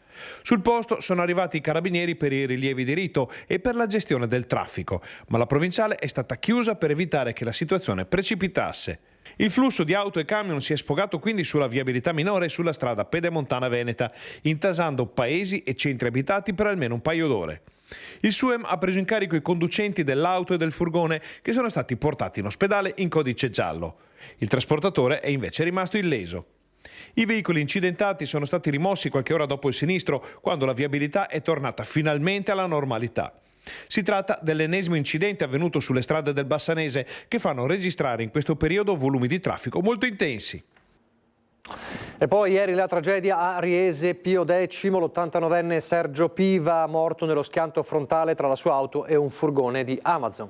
Sul posto sono arrivati i carabinieri per i rilievi di rito e per la gestione del traffico, ma la provinciale è stata chiusa per evitare che la situazione precipitasse. Il flusso di auto e camion si è sfogato quindi sulla viabilità minore sulla strada pedemontana veneta, intasando paesi e centri abitati per almeno un paio d'ore. Il SUEM ha preso in carico i conducenti dell'auto e del furgone che sono stati portati in ospedale in codice giallo. Il trasportatore è invece rimasto illeso. I veicoli incidentati sono stati rimossi qualche ora dopo il sinistro, quando la viabilità è tornata finalmente alla normalità. Si tratta dell'ennesimo incidente avvenuto sulle strade del Bassanese, che fanno registrare in questo periodo volumi di traffico molto intensi. E poi ieri la tragedia a Riese, Pio X, l'89enne Sergio Piva, morto nello schianto frontale tra la sua auto e un furgone di Amazon.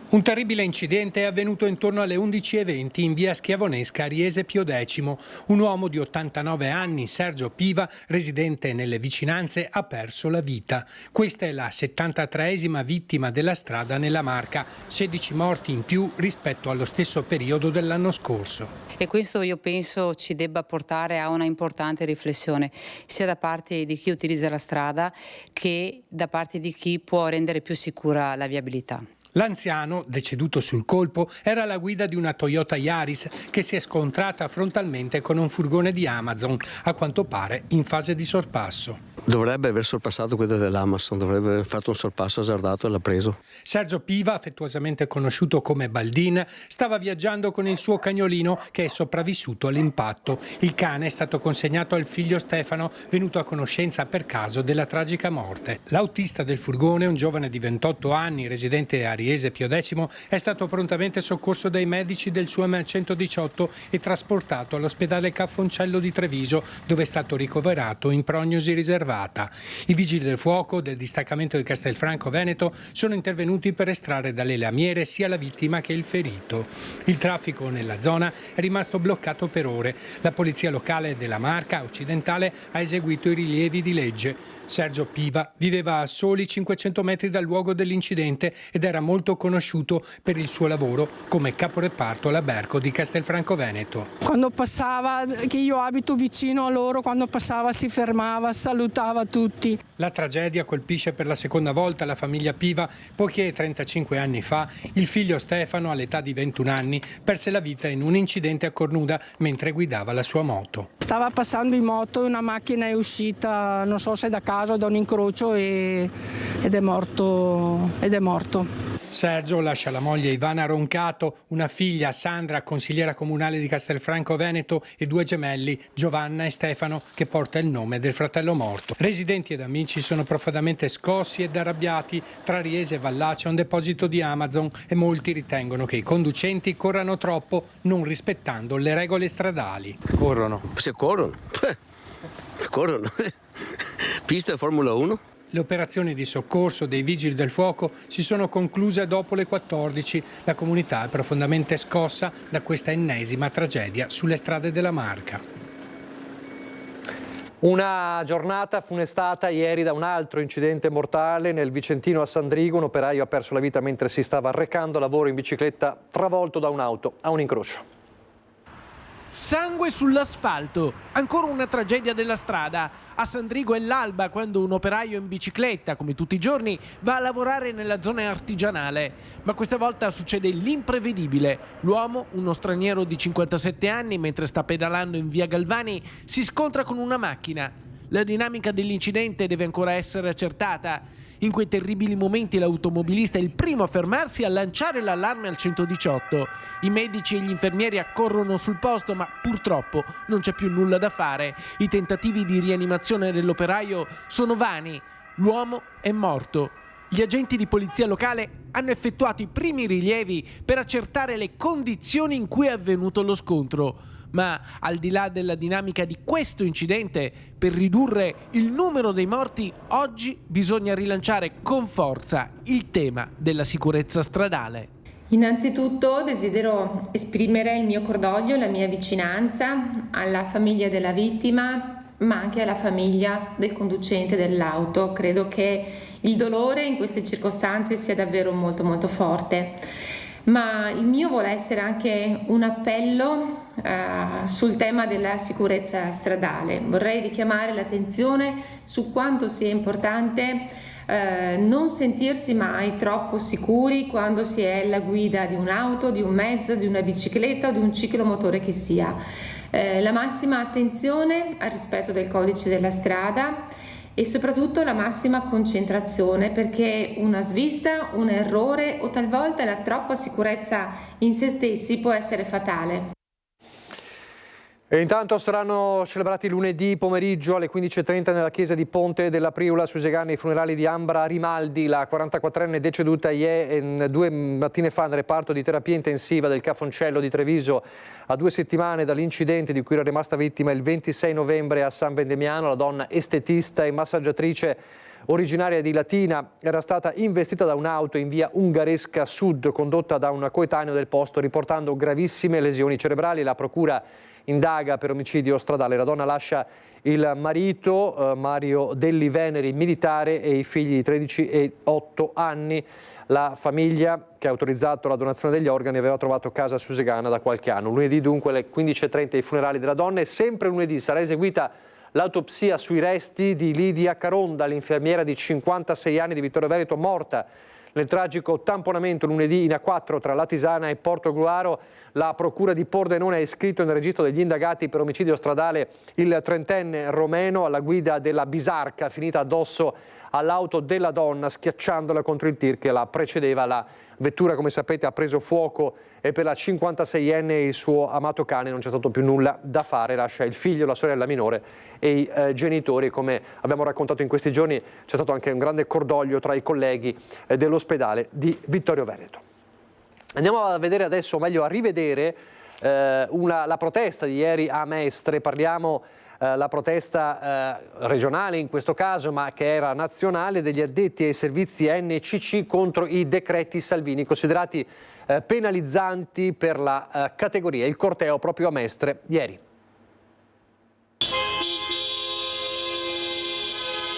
Un terribile incidente è avvenuto intorno alle 11:20 in via Schiavonesca a Riese Pio X. Un uomo di 89 anni, Sergio Piva, residente nelle vicinanze, ha perso la vita. Questa è la 73esima vittima della strada nella Marca, 16 morti in più rispetto allo stesso periodo dell'anno scorso. E questo io penso ci debba portare a una importante riflessione, sia da parte di chi utilizza la strada che da parte di chi può rendere più sicura la viabilità. L'anziano, deceduto sul colpo, era alla guida di una Toyota Yaris che si è scontrata frontalmente con un furgone di Amazon, a quanto pare in fase di sorpasso. Dovrebbe aver sorpassato quella dell'Amazon, dovrebbe aver fatto un sorpasso azzardato e l'ha preso. Sergio Piva, affettuosamente conosciuto come Baldin, stava viaggiando con il suo cagnolino che è sopravvissuto all'impatto. Il cane è stato consegnato al figlio Stefano, venuto a conoscenza per caso della tragica morte. L'autista del furgone, un giovane di 28 anni, residente a Riese Pio X, è stato prontamente soccorso dai medici del SUEM 118 e trasportato all'ospedale Caffoncello di Treviso, dove è stato ricoverato in prognosi riservata. I vigili del fuoco del distaccamento di Castelfranco Veneto sono intervenuti per estrarre dalle lamiere sia la vittima che il ferito. Il traffico nella zona è rimasto bloccato per ore. La polizia locale della Marca occidentale ha eseguito i rilievi di legge. Sergio Piva viveva a soli 500 metri dal luogo dell'incidente ed era molto conosciuto per il suo lavoro come caporeparto alla Berco di Castelfranco Veneto. Quando passava, che io abito vicino a loro, quando passava si fermava, salutava tutti. La tragedia colpisce per la seconda volta la famiglia Piva, poiché 35 anni fa il figlio Stefano, all'età di 21 anni, perse la vita in un incidente a Cornuda mentre guidava la sua moto. Stava passando in moto e una macchina è uscita, non so se da caso, da un incrocio ed è morto. Sergio lascia la moglie Ivana Roncato, una figlia Sandra, consigliera comunale di Castelfranco Veneto, e 2 gemelli, Giovanna e Stefano, che porta il nome del fratello morto. Residenti ed amici sono profondamente scossi ed arrabbiati. Tra Riese e Vallace è un deposito di Amazon e molti ritengono che i conducenti corrano troppo, non rispettando le regole stradali. Corrono. Se corrono. Corrono. Pista Formula 1. Le operazioni di soccorso dei vigili del fuoco si sono concluse dopo le 14. La comunità è profondamente scossa da questa ennesima tragedia sulle strade della Marca. Una giornata funestata ieri da un altro incidente mortale nel Vicentino a Sandrigo. Un operaio ha perso la vita mentre si stava recando a lavoro in bicicletta, travolto da un'auto a un incrocio. Sangue sull'asfalto, ancora una tragedia della strada. A Sandrigo è l'alba quando un operaio in bicicletta, come tutti i giorni, va a lavorare nella zona artigianale. Ma questa volta succede l'imprevedibile. L'uomo, uno straniero di 57 anni, mentre sta pedalando in via Galvani, si scontra con una macchina. La dinamica dell'incidente deve ancora essere accertata. In quei terribili momenti l'automobilista è il primo a fermarsi e a lanciare l'allarme al 118. I medici e gli infermieri accorrono sul posto, ma purtroppo non c'è più nulla da fare. I tentativi di rianimazione dell'operaio sono vani. L'uomo è morto. Gli agenti di polizia locale hanno effettuato i primi rilievi per accertare le condizioni in cui è avvenuto lo scontro. Ma al di là della dinamica di questo incidente, per ridurre il numero dei morti, oggi bisogna rilanciare con forza il tema della sicurezza stradale. Innanzitutto desidero esprimere il mio cordoglio e la mia vicinanza alla famiglia della vittima, ma anche alla famiglia del conducente dell'auto. Credo che il dolore in queste circostanze sia davvero molto molto forte. Ma il mio vuole essere anche un appello sul tema della sicurezza stradale. Vorrei richiamare l'attenzione su quanto sia importante non sentirsi mai troppo sicuri quando si è alla guida di un'auto, di un mezzo, di una bicicletta o di un ciclomotore che sia. La massima attenzione al rispetto del codice della strada e soprattutto la massima concentrazione, perché una svista, un errore o talvolta la troppa sicurezza in se stessi può essere fatale. E intanto saranno celebrati lunedì pomeriggio alle 15:30 nella chiesa di Ponte della Priula Susegana i funerali di Ambra Rimaldi, la 44enne deceduta 2 mattine fa nel reparto di terapia intensiva del Cafoncello di Treviso a 2 settimane dall'incidente di cui era rimasta vittima il 26 novembre a San Vendemiano. La donna estetista e massaggiatrice originaria di Latina era stata investita da un'auto in via Ungaresca Sud condotta da un coetaneo del posto riportando gravissime lesioni cerebrali. La procura indaga per omicidio stradale. La donna lascia il marito Mario Delli Veneri, militare, e i figli di 13 e 8 anni. La famiglia, che ha autorizzato la donazione degli organi, aveva trovato casa a Susegana da qualche anno. Lunedì dunque alle 15:30 i funerali della donna e sempre lunedì sarà eseguita l'autopsia sui resti di Lidia Caronda, l'infermiera di 56 anni di Vittorio Veneto, morta nel tragico tamponamento lunedì in A4 tra Latisana e Portogruaro. La procura di Pordenone ha iscritto nel registro degli indagati per omicidio stradale il 30enne romeno alla guida della Bisarca, finita addosso all'auto della donna schiacciandola contro il tir che la precedeva. La vettura, come sapete, ha preso fuoco e per la 56enne e il suo amato cane non c'è stato più nulla da fare. Lascia il figlio, la sorella minore e i genitori. Come abbiamo raccontato in questi giorni c'è stato anche un grande cordoglio tra i colleghi dell'ospedale di Vittorio Veneto. Andiamo a vedere adesso, o meglio a rivedere la protesta di ieri a Mestre. Parliamo la protesta regionale in questo caso, ma che era nazionale, degli addetti ai servizi NCC contro i decreti Salvini, considerati penalizzanti per la categoria. Il corteo proprio a Mestre ieri.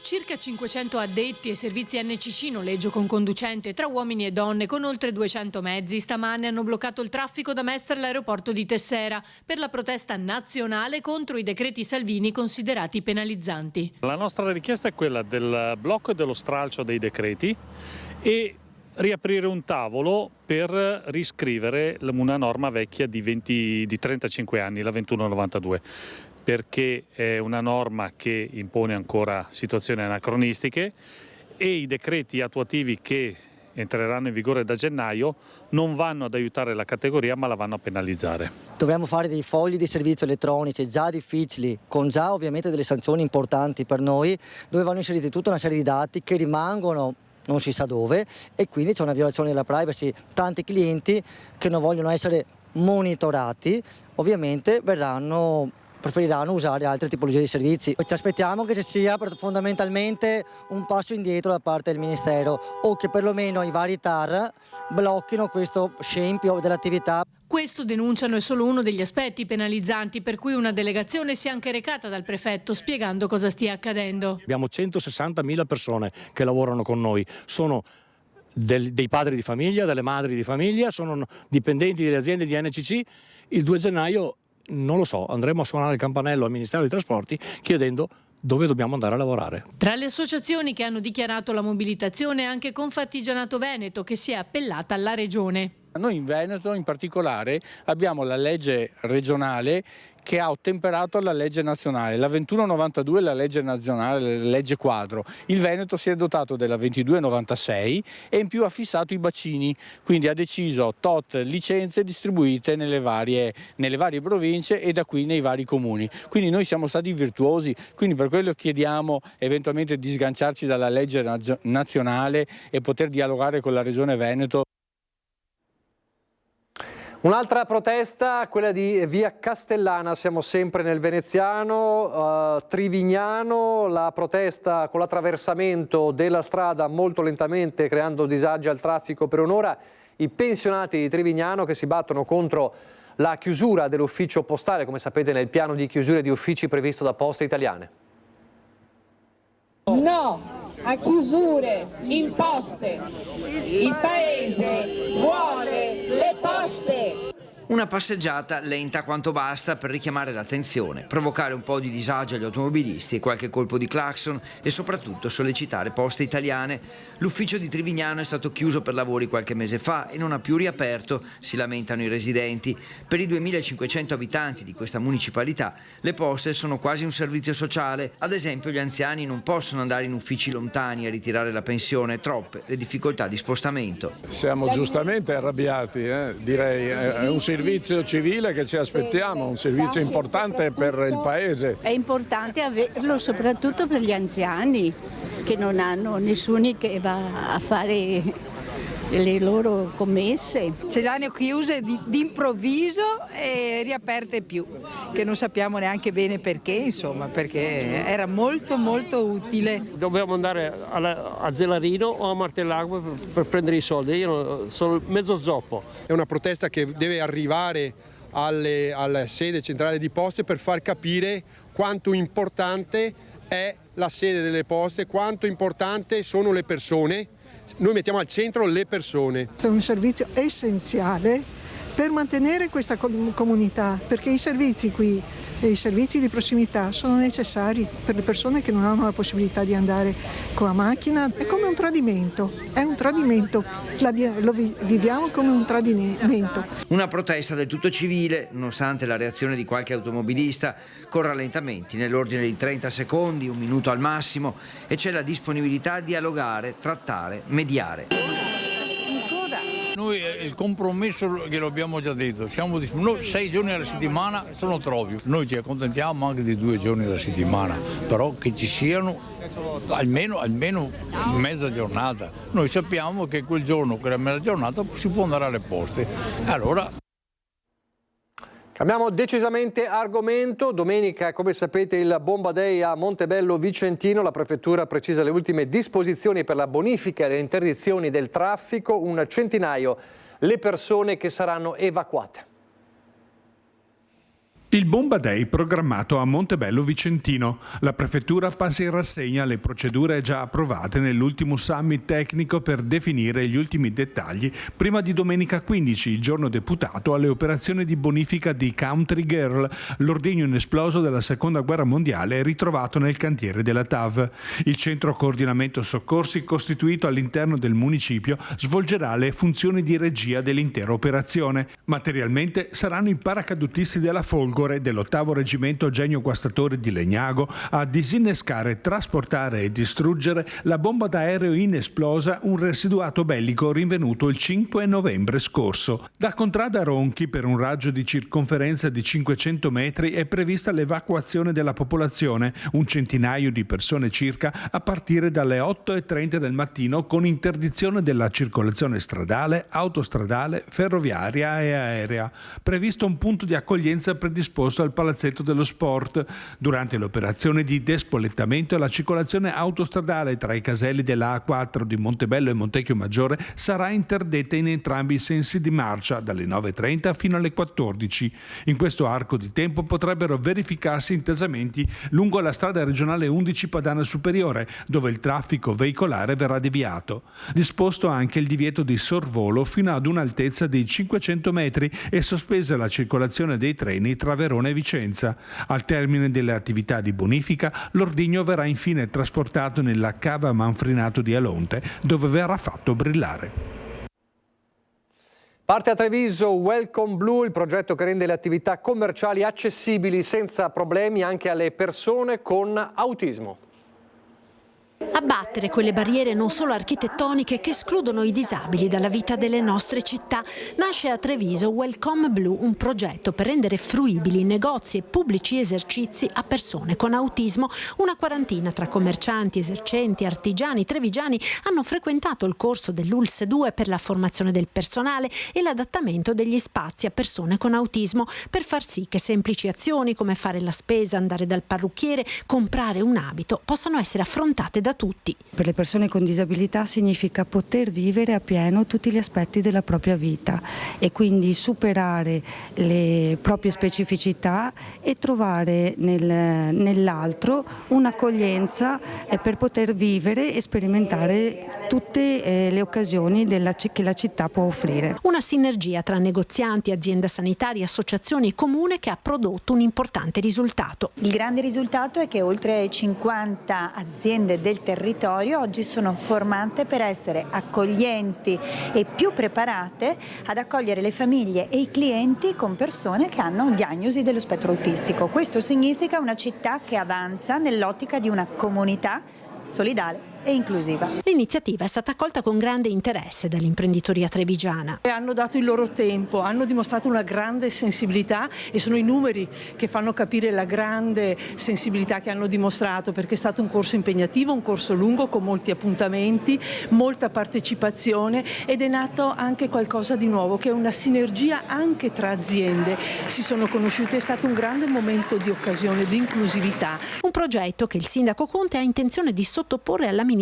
Circa 500 addetti ai servizi NCC noleggio con conducente tra uomini e donne con oltre 200 mezzi stamane hanno bloccato il traffico da Mestre all'aeroporto di Tessera per la protesta nazionale contro i decreti Salvini considerati penalizzanti. La nostra richiesta è quella del blocco e dello stralcio dei decreti e riaprire un tavolo per riscrivere una norma vecchia di 35 anni, la 2192. Perché è una norma che impone ancora situazioni anacronistiche e i decreti attuativi che entreranno in vigore da gennaio non vanno ad aiutare la categoria ma la vanno a penalizzare. Dovremmo fare dei fogli di servizio elettronici già difficili, con già ovviamente delle sanzioni importanti per noi, dove vanno inseriti tutta una serie di dati che rimangono non si sa dove e quindi c'è una violazione della privacy. Tanti clienti che non vogliono essere monitorati ovviamente preferiranno usare altre tipologie di servizi. Ci aspettiamo che ci sia fondamentalmente un passo indietro da parte del Ministero o che perlomeno i vari TAR blocchino questo scempio dell'attività. Questo, denunciano, è solo uno degli aspetti penalizzanti per cui una delegazione si è anche recata dal prefetto spiegando cosa stia accadendo. Abbiamo 160.000 persone che lavorano con noi, sono dei padri di famiglia, delle madri di famiglia, sono dipendenti delle aziende di NCC. Il 2 gennaio non lo so, andremo a suonare il campanello al Ministero dei Trasporti chiedendo dove dobbiamo andare a lavorare. Tra le associazioni che hanno dichiarato la mobilitazione anche Confartigianato Veneto, che si è appellata alla Regione. Noi in Veneto in particolare abbiamo la legge regionale che ha ottemperato alla legge nazionale. La 2192 è la legge nazionale, la legge quadro. Il Veneto si è dotato della 2296 e in più ha fissato i bacini, quindi ha deciso tot licenze distribuite nelle varie province e da qui nei vari comuni. Quindi noi siamo stati virtuosi, quindi per quello chiediamo eventualmente di sganciarci dalla legge nazionale e poter dialogare con la Regione Veneto. Un'altra protesta, quella di via Castellana, siamo sempre nel veneziano, Trivignano, la protesta con l'attraversamento della strada molto lentamente creando disagi al traffico per un'ora, i pensionati di Trivignano che si battono contro la chiusura dell'ufficio postale, come sapete nel piano di chiusura di uffici previsto da Poste Italiane. No a chiusure imposte, il Paese vuole le poste. Una passeggiata lenta quanto basta per richiamare l'attenzione, provocare un po' di disagio agli automobilisti e qualche colpo di clacson e soprattutto sollecitare Poste Italiane. L'ufficio di Trivignano è stato chiuso per lavori qualche mese fa e non ha più riaperto, si lamentano i residenti. Per i 2500 abitanti di questa municipalità le poste sono quasi un servizio sociale. Ad esempio gli anziani non possono andare in uffici lontani a ritirare la pensione, troppe le difficoltà di spostamento. Siamo giustamente arrabbiati, direi, è un servizio civile che ci aspettiamo, un servizio importante per il Paese. È importante averlo soprattutto per gli anziani che non hanno nessuno che va a fare le loro commesse. Ce le hanno chiuse d'improvviso e riaperte più, che non sappiamo neanche bene perché, insomma, perché era molto molto utile. Dobbiamo andare a Zelarino o a Martellago per prendere i soldi, io sono mezzo zoppo. È una protesta che deve arrivare alla sede centrale di Poste per far capire quanto importante è la sede delle Poste, quanto importante sono le persone. Noi mettiamo al centro le persone. È un servizio essenziale per mantenere questa comunità, perché i servizi qui e i servizi di prossimità sono necessari per le persone che non hanno la possibilità di andare con la macchina. È come un tradimento, lo viviamo come un tradimento. Una protesta del tutto civile, nonostante la reazione di qualche automobilista, con rallentamenti nell'ordine di 30 secondi, 1 minuto al massimo, e c'è la disponibilità a dialogare, trattare, mediare. Noi il compromesso che l'abbiamo già detto, siamo 6 giorni alla settimana sono troppi, noi ci accontentiamo anche di 2 giorni alla settimana, però che ci siano almeno mezza giornata. Noi sappiamo che quel giorno, quella mezza giornata, si può andare alle poste. Allora... Cambiamo decisamente argomento. Domenica, come sapete, il Bomba Day a Montebello Vicentino. La prefettura precisa le ultime disposizioni per la bonifica e le interdizioni del traffico. 1 centinaio le persone che saranno evacuate. Il Bomba Day programmato a Montebello Vicentino. La prefettura passa in rassegna le procedure già approvate nell'ultimo summit tecnico per definire gli ultimi dettagli prima di domenica 15, il giorno deputato alle operazioni di bonifica di Country Girl, l'ordigno inesploso della Seconda Guerra Mondiale ritrovato nel cantiere della TAV. Il centro coordinamento soccorsi costituito all'interno del municipio svolgerà le funzioni di regia dell'intera operazione. Materialmente saranno i paracadutisti della Folgore dell'8° Reggimento Genio Guastatori di Legnago a disinnescare, trasportare e distruggere la bomba d'aereo inesplosa, un residuato bellico rinvenuto il 5 novembre scorso. Da Contrada a Ronchi, per un raggio di circonferenza di 500 metri, è prevista l'evacuazione della popolazione, 1 centinaio di persone circa, a partire dalle 8:30 del mattino, con interdizione della circolazione stradale, autostradale, ferroviaria e aerea. Previsto un punto di accoglienza predisposto al Palazzetto dello Sport. Durante le operazioni di despollettamento, la circolazione autostradale tra i caselli della A4 di Montebello e Montecchio Maggiore sarà interdetta in entrambi i sensi di marcia dalle 9:30 fino alle 14. In questo arco di tempo potrebbero verificarsi intasamenti lungo la strada regionale 11 Padana Superiore, dove il traffico veicolare verrà deviato. Disposto anche il divieto di sorvolo fino ad un'altezza di 500 metri e sospesa la circolazione dei treni tra Verona e Vicenza. Al termine delle attività di bonifica, l'ordigno verrà infine trasportato nella cava Manfrinato di Alonte, dove verrà fatto brillare. Parte a Treviso Welcome Blue, il progetto che rende le attività commerciali accessibili senza problemi anche alle persone con autismo. Abbattere quelle barriere non solo architettoniche che escludono i disabili dalla vita delle nostre città. Nasce a Treviso Welcome Blue, un progetto per rendere fruibili negozi e pubblici esercizi a persone con autismo. Una quarantina tra commercianti, esercenti, artigiani, trevigiani hanno frequentato il corso dell'ULSS 2 per la formazione del personale e l'adattamento degli spazi a persone con autismo, per far sì che semplici azioni come fare la spesa, andare dal parrucchiere, comprare un abito possano essere affrontate da tutti. Per le persone con disabilità significa poter vivere a pieno tutti gli aspetti della propria vita e quindi superare le proprie specificità e trovare nell'altro un'accoglienza per poter vivere e sperimentare tutte le occasioni che la città può offrire. Una sinergia tra negozianti, azienda sanitaria, associazioni e comune che ha prodotto un importante risultato. Il grande risultato è che oltre 50 aziende del territorio oggi sono formate per essere accoglienti e più preparate ad accogliere le famiglie e i clienti con persone che hanno diagnosi dello spettro autistico. Questo significa una città che avanza nell'ottica di una comunità solidale e inclusiva. L'iniziativa è stata accolta con grande interesse dall'imprenditoria trevigiana. Hanno dato il loro tempo, hanno dimostrato una grande sensibilità e sono i numeri che fanno capire la grande sensibilità che hanno dimostrato, perché è stato un corso impegnativo, un corso lungo con molti appuntamenti, molta partecipazione, ed è nato anche qualcosa di nuovo, che è una sinergia anche tra aziende. Si sono conosciute, è stato un grande momento di occasione, di inclusività. Un progetto che il sindaco Conte ha intenzione di sottoporre alla ministra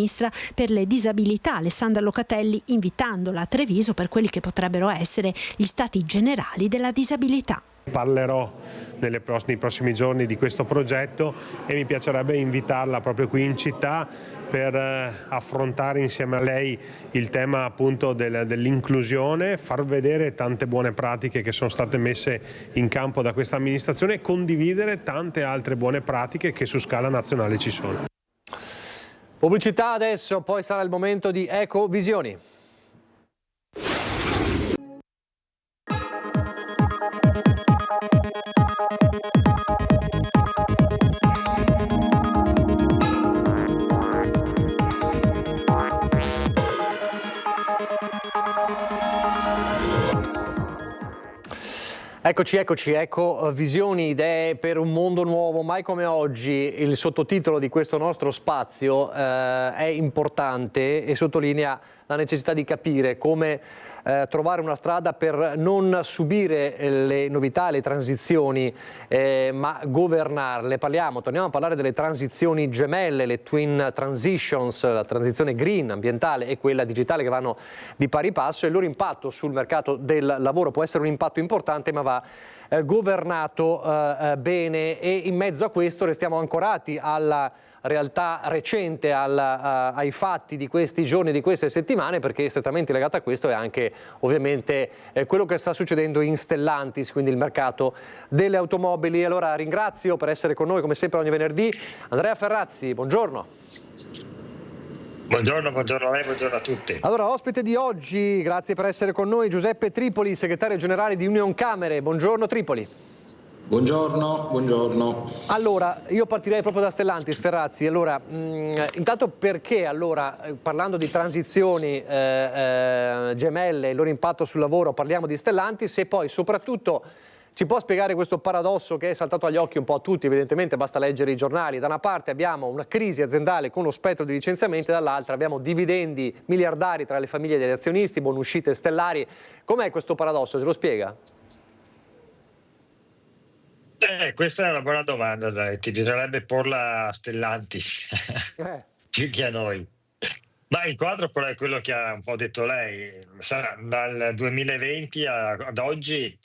per le disabilità Alessandra Locatelli, invitandola a Treviso per quelli che potrebbero essere gli stati generali della disabilità. Parlerò nei prossimi giorni di questo progetto e mi piacerebbe invitarla proprio qui in città per affrontare insieme a lei il tema appunto dell'inclusione, far vedere tante buone pratiche che sono state messe in campo da questa amministrazione e condividere tante altre buone pratiche che su scala nazionale ci sono. Pubblicità adesso, poi sarà il momento di Ecovisioni. Eccoci, Ecovisioni, idee per un mondo nuovo. Mai come oggi il sottotitolo di questo nostro spazio è importante e sottolinea la necessità di capire come trovare una strada per non subire le novità, le transizioni, ma governarle. Torniamo a parlare delle transizioni gemelle, le twin transitions, la transizione green, ambientale e quella digitale, che vanno di pari passo, e il loro impatto sul mercato del lavoro può essere un impatto importante, ma va governato bene, e in mezzo a questo restiamo ancorati alla realtà recente, ai fatti di questi giorni, di queste settimane, perché strettamente legato a questo è anche ovviamente quello che sta succedendo in Stellantis, quindi il mercato delle automobili. Allora ringrazio per essere con noi come sempre ogni venerdì Andrea Ferrazzi, buongiorno. Buongiorno a lei, buongiorno a tutti. Allora, ospite di oggi, grazie per essere con noi, Giuseppe Tripoli, segretario generale di Unioncamere. Buongiorno Tripoli. Buongiorno. Allora, io partirei proprio da Stellantis, Ferrazzi. Allora, intanto perché, parlando di transizioni gemelle e il loro impatto sul lavoro, parliamo di Stellantis, e poi soprattutto ci può spiegare questo paradosso che è saltato agli occhi un po' a tutti, evidentemente basta leggere i giornali. Da una parte abbiamo una crisi aziendale con lo spettro di licenziamenti, dall'altra abbiamo dividendi miliardari tra le famiglie degli azionisti, buonuscite stellari. Com'è questo paradosso? Ce lo spiega? Questa è una buona domanda, dai. Ti direbbe porla a Stellantis più che a noi. Ma il quadro però è quello che ha un po' detto lei. Dal 2020 ad oggi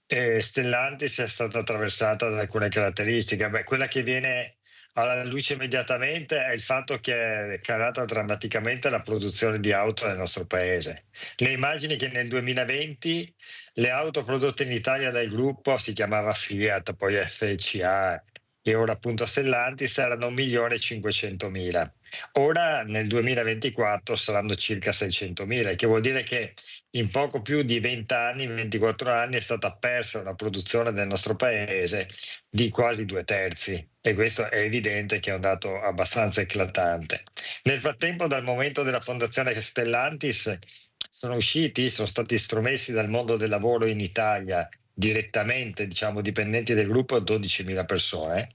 Stellantis è stata attraversata da alcune caratteristiche. Quella che viene alla luce immediatamente è il fatto che è calata drammaticamente la produzione di auto nel nostro paese. Le immagini che nel 2020 le auto prodotte in Italia dal gruppo, si chiamava Fiat, poi FCA e ora appunto Stellantis, erano 1.500.000. Ora nel 2024 saranno circa 600.000, che vuol dire che in poco più di 20 anni, 24 anni, è stata persa una produzione del nostro paese di quasi 2/3, e questo è evidente che è un dato abbastanza eclatante. Nel frattempo, dal momento della fondazione Stellantis sono stati estromessi dal mondo del lavoro in Italia direttamente, diciamo, dipendenti del gruppo, 12.000 persone.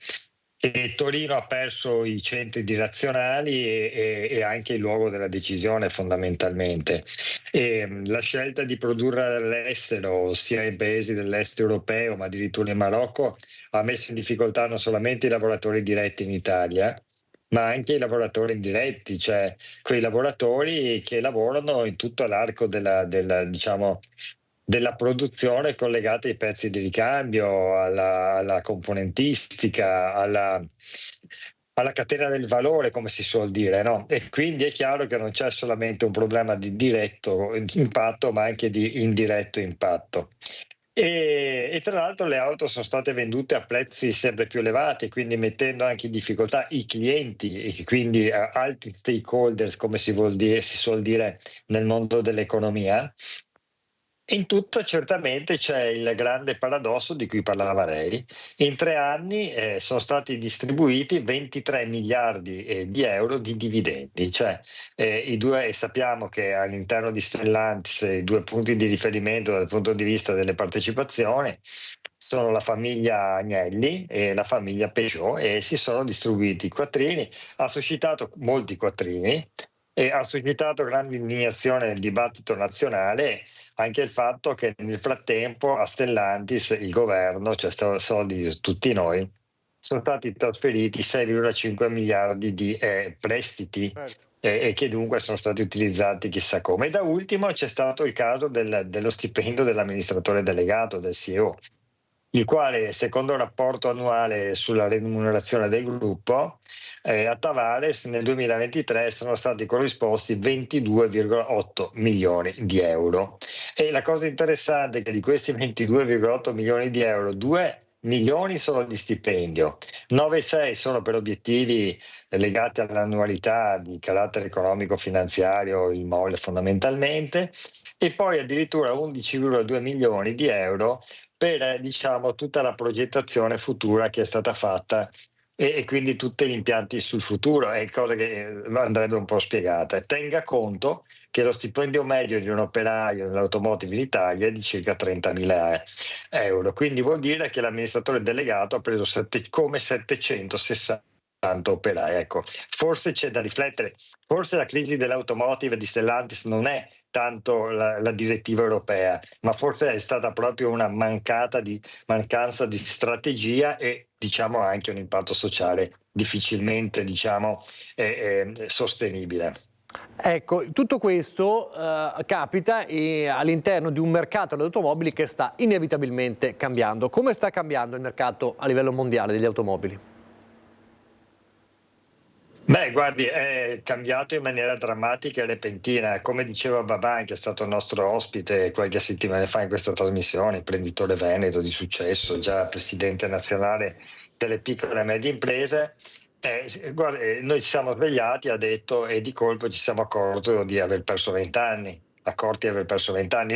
E Torino ha perso i centri direzionali e anche il luogo della decisione, fondamentalmente. E la scelta di produrre all'estero, sia in paesi dell'est europeo, ma addirittura in Marocco, ha messo in difficoltà non solamente i lavoratori diretti in Italia, ma anche i lavoratori indiretti, cioè quei lavoratori che lavorano in tutto l'arco della produzione collegata ai pezzi di ricambio, alla componentistica, alla catena del valore, come si suol dire, no? E quindi è chiaro che non c'è solamente un problema di diretto impatto, ma anche di indiretto impatto. E tra l'altro le auto sono state vendute a prezzi sempre più elevati, quindi mettendo anche in difficoltà i clienti e quindi altri stakeholders, come si suol dire nel mondo dell'economia. In tutto certamente c'è il grande paradosso di cui parlava lei. In 3 anni sono stati distribuiti 23 miliardi di euro di dividendi, cioè sappiamo che all'interno di Stellantis i 2 punti di riferimento dal punto di vista delle partecipazioni sono la famiglia Agnelli e la famiglia Peugeot, e si sono distribuiti i quattrini. Ha suscitato molti quattrini e ha suscitato grande indignazione nel dibattito nazionale anche il fatto che nel frattempo a Stellantis il governo, cioè soldi di tutti noi, sono stati trasferiti 6,5 miliardi di prestiti e che dunque sono stati utilizzati chissà come. E da ultimo c'è stato il caso dello stipendio dell'amministratore delegato, del CEO, il quale, secondo un rapporto annuale sulla remunerazione del gruppo, a Tavares nel 2023 sono stati corrisposti 22,8 milioni di euro. E la cosa interessante è che di questi 22,8 milioni di euro, 2 milioni sono di stipendio, 9,6 sono per obiettivi legati all'annualità di carattere economico-finanziario, il MOL fondamentalmente, e poi addirittura 11,2 milioni di euro per tutta la progettazione futura che è stata fatta e quindi tutti gli impianti sul futuro, è cosa che andrebbe un po' spiegata. Tenga conto che lo stipendio medio di un operaio nell'automotive in Italia è di circa 30.000 euro, quindi vuol dire che l'amministratore delegato ha preso come 760 operai. Ecco, forse c'è da riflettere, forse la crisi dell'automotive di Stellantis non è tanto la direttiva europea, ma forse è stata proprio una mancanza di strategia e anche un impatto sociale difficilmente sostenibile. Ecco, tutto questo capita all'interno di un mercato delle automobili che sta inevitabilmente cambiando. Come sta cambiando il mercato a livello mondiale degli automobili? Beh, guardi, è cambiato in maniera drammatica e repentina. Come diceva Baban, che è stato il nostro ospite qualche settimana fa in questa trasmissione, imprenditore veneto di successo, già presidente nazionale delle piccole e medie imprese, noi ci siamo svegliati, ha detto, e di colpo ci siamo accorti di aver perso 20 anni.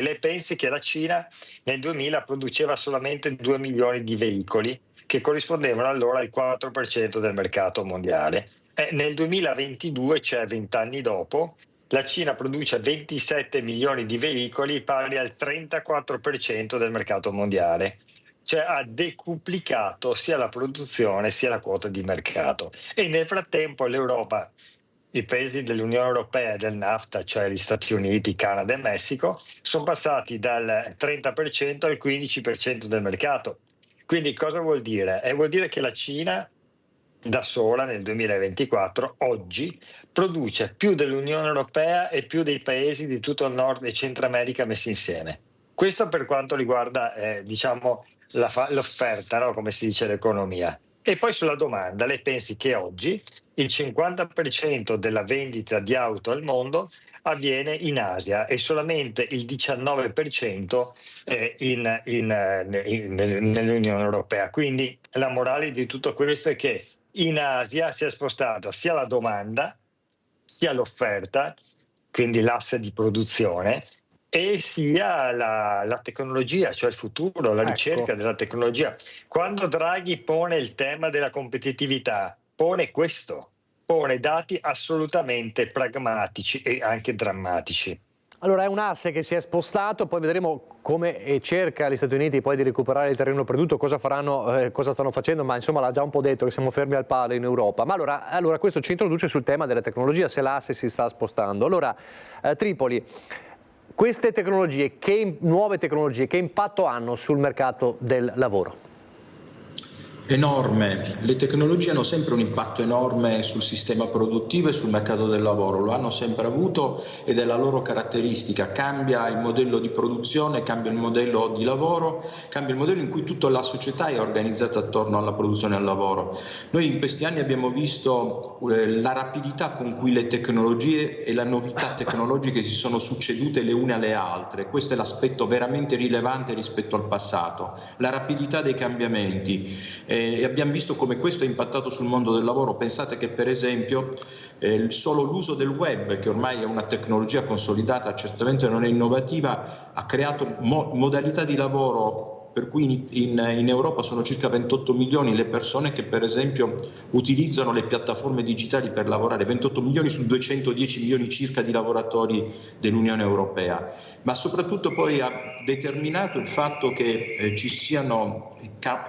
Lei pensi che la Cina nel 2000 produceva solamente 2 milioni di veicoli, che corrispondevano allora al 4% del mercato mondiale. Nel 2022, cioè 20 anni dopo, la Cina produce 27 milioni di veicoli, pari al 34% del mercato mondiale. Cioè ha decuplicato sia la produzione sia la quota di mercato. E nel frattempo l'Europa, i paesi dell'Unione Europea e del NAFTA, cioè gli Stati Uniti, Canada e Messico, sono passati dal 30% al 15% del mercato. Quindi cosa vuol dire? Vuol dire che la Cina da sola nel 2024 oggi produce più dell'Unione Europea e più dei paesi di tutto il Nord e Centro America messi insieme. Questo per quanto riguarda l'offerta, no? Come si dice l'economia. E poi sulla domanda, lei pensi che oggi il 50% della vendita di auto al mondo avviene in Asia e solamente il 19% nell'Unione Europea. Quindi la morale di tutto questo è che in Asia si è spostata sia la domanda sia l'offerta, quindi l'asse di produzione, e sia la tecnologia, cioè il futuro, la ricerca della tecnologia. Quando Draghi pone il tema della competitività, pone dati assolutamente pragmatici e anche drammatici. Allora è un asse che si è spostato, poi vedremo come cerca gli Stati Uniti poi di recuperare il terreno perduto, cosa faranno, cosa stanno facendo, ma insomma l'ha già un po' detto che siamo fermi al palo in Europa. Ma allora questo ci introduce sul tema della tecnologia, se l'asse si sta spostando. Allora Tripoli, queste tecnologie, nuove tecnologie, che impatto hanno sul mercato del lavoro? Enorme. Le tecnologie hanno sempre un impatto enorme sul sistema produttivo e sul mercato del lavoro, lo hanno sempre avuto ed è la loro caratteristica. Cambia il modello di produzione, cambia il modello di lavoro, cambia il modello in cui tutta la società è organizzata attorno alla produzione e al lavoro. Noi in questi anni abbiamo visto la rapidità con cui le tecnologie e le novità tecnologiche si sono succedute le une alle altre. Questo è l'aspetto veramente rilevante rispetto al passato, la rapidità dei cambiamenti. E abbiamo visto come questo ha impattato sul mondo del lavoro. Pensate che per esempio solo l'uso del web, che ormai è una tecnologia consolidata, certamente non è innovativa, ha creato modalità di lavoro per cui in Europa sono circa 28 milioni le persone che per esempio utilizzano le piattaforme digitali per lavorare, 28 milioni su 210 milioni circa di lavoratori dell'Unione Europea, ma soprattutto poi ha determinato il fatto che ci siano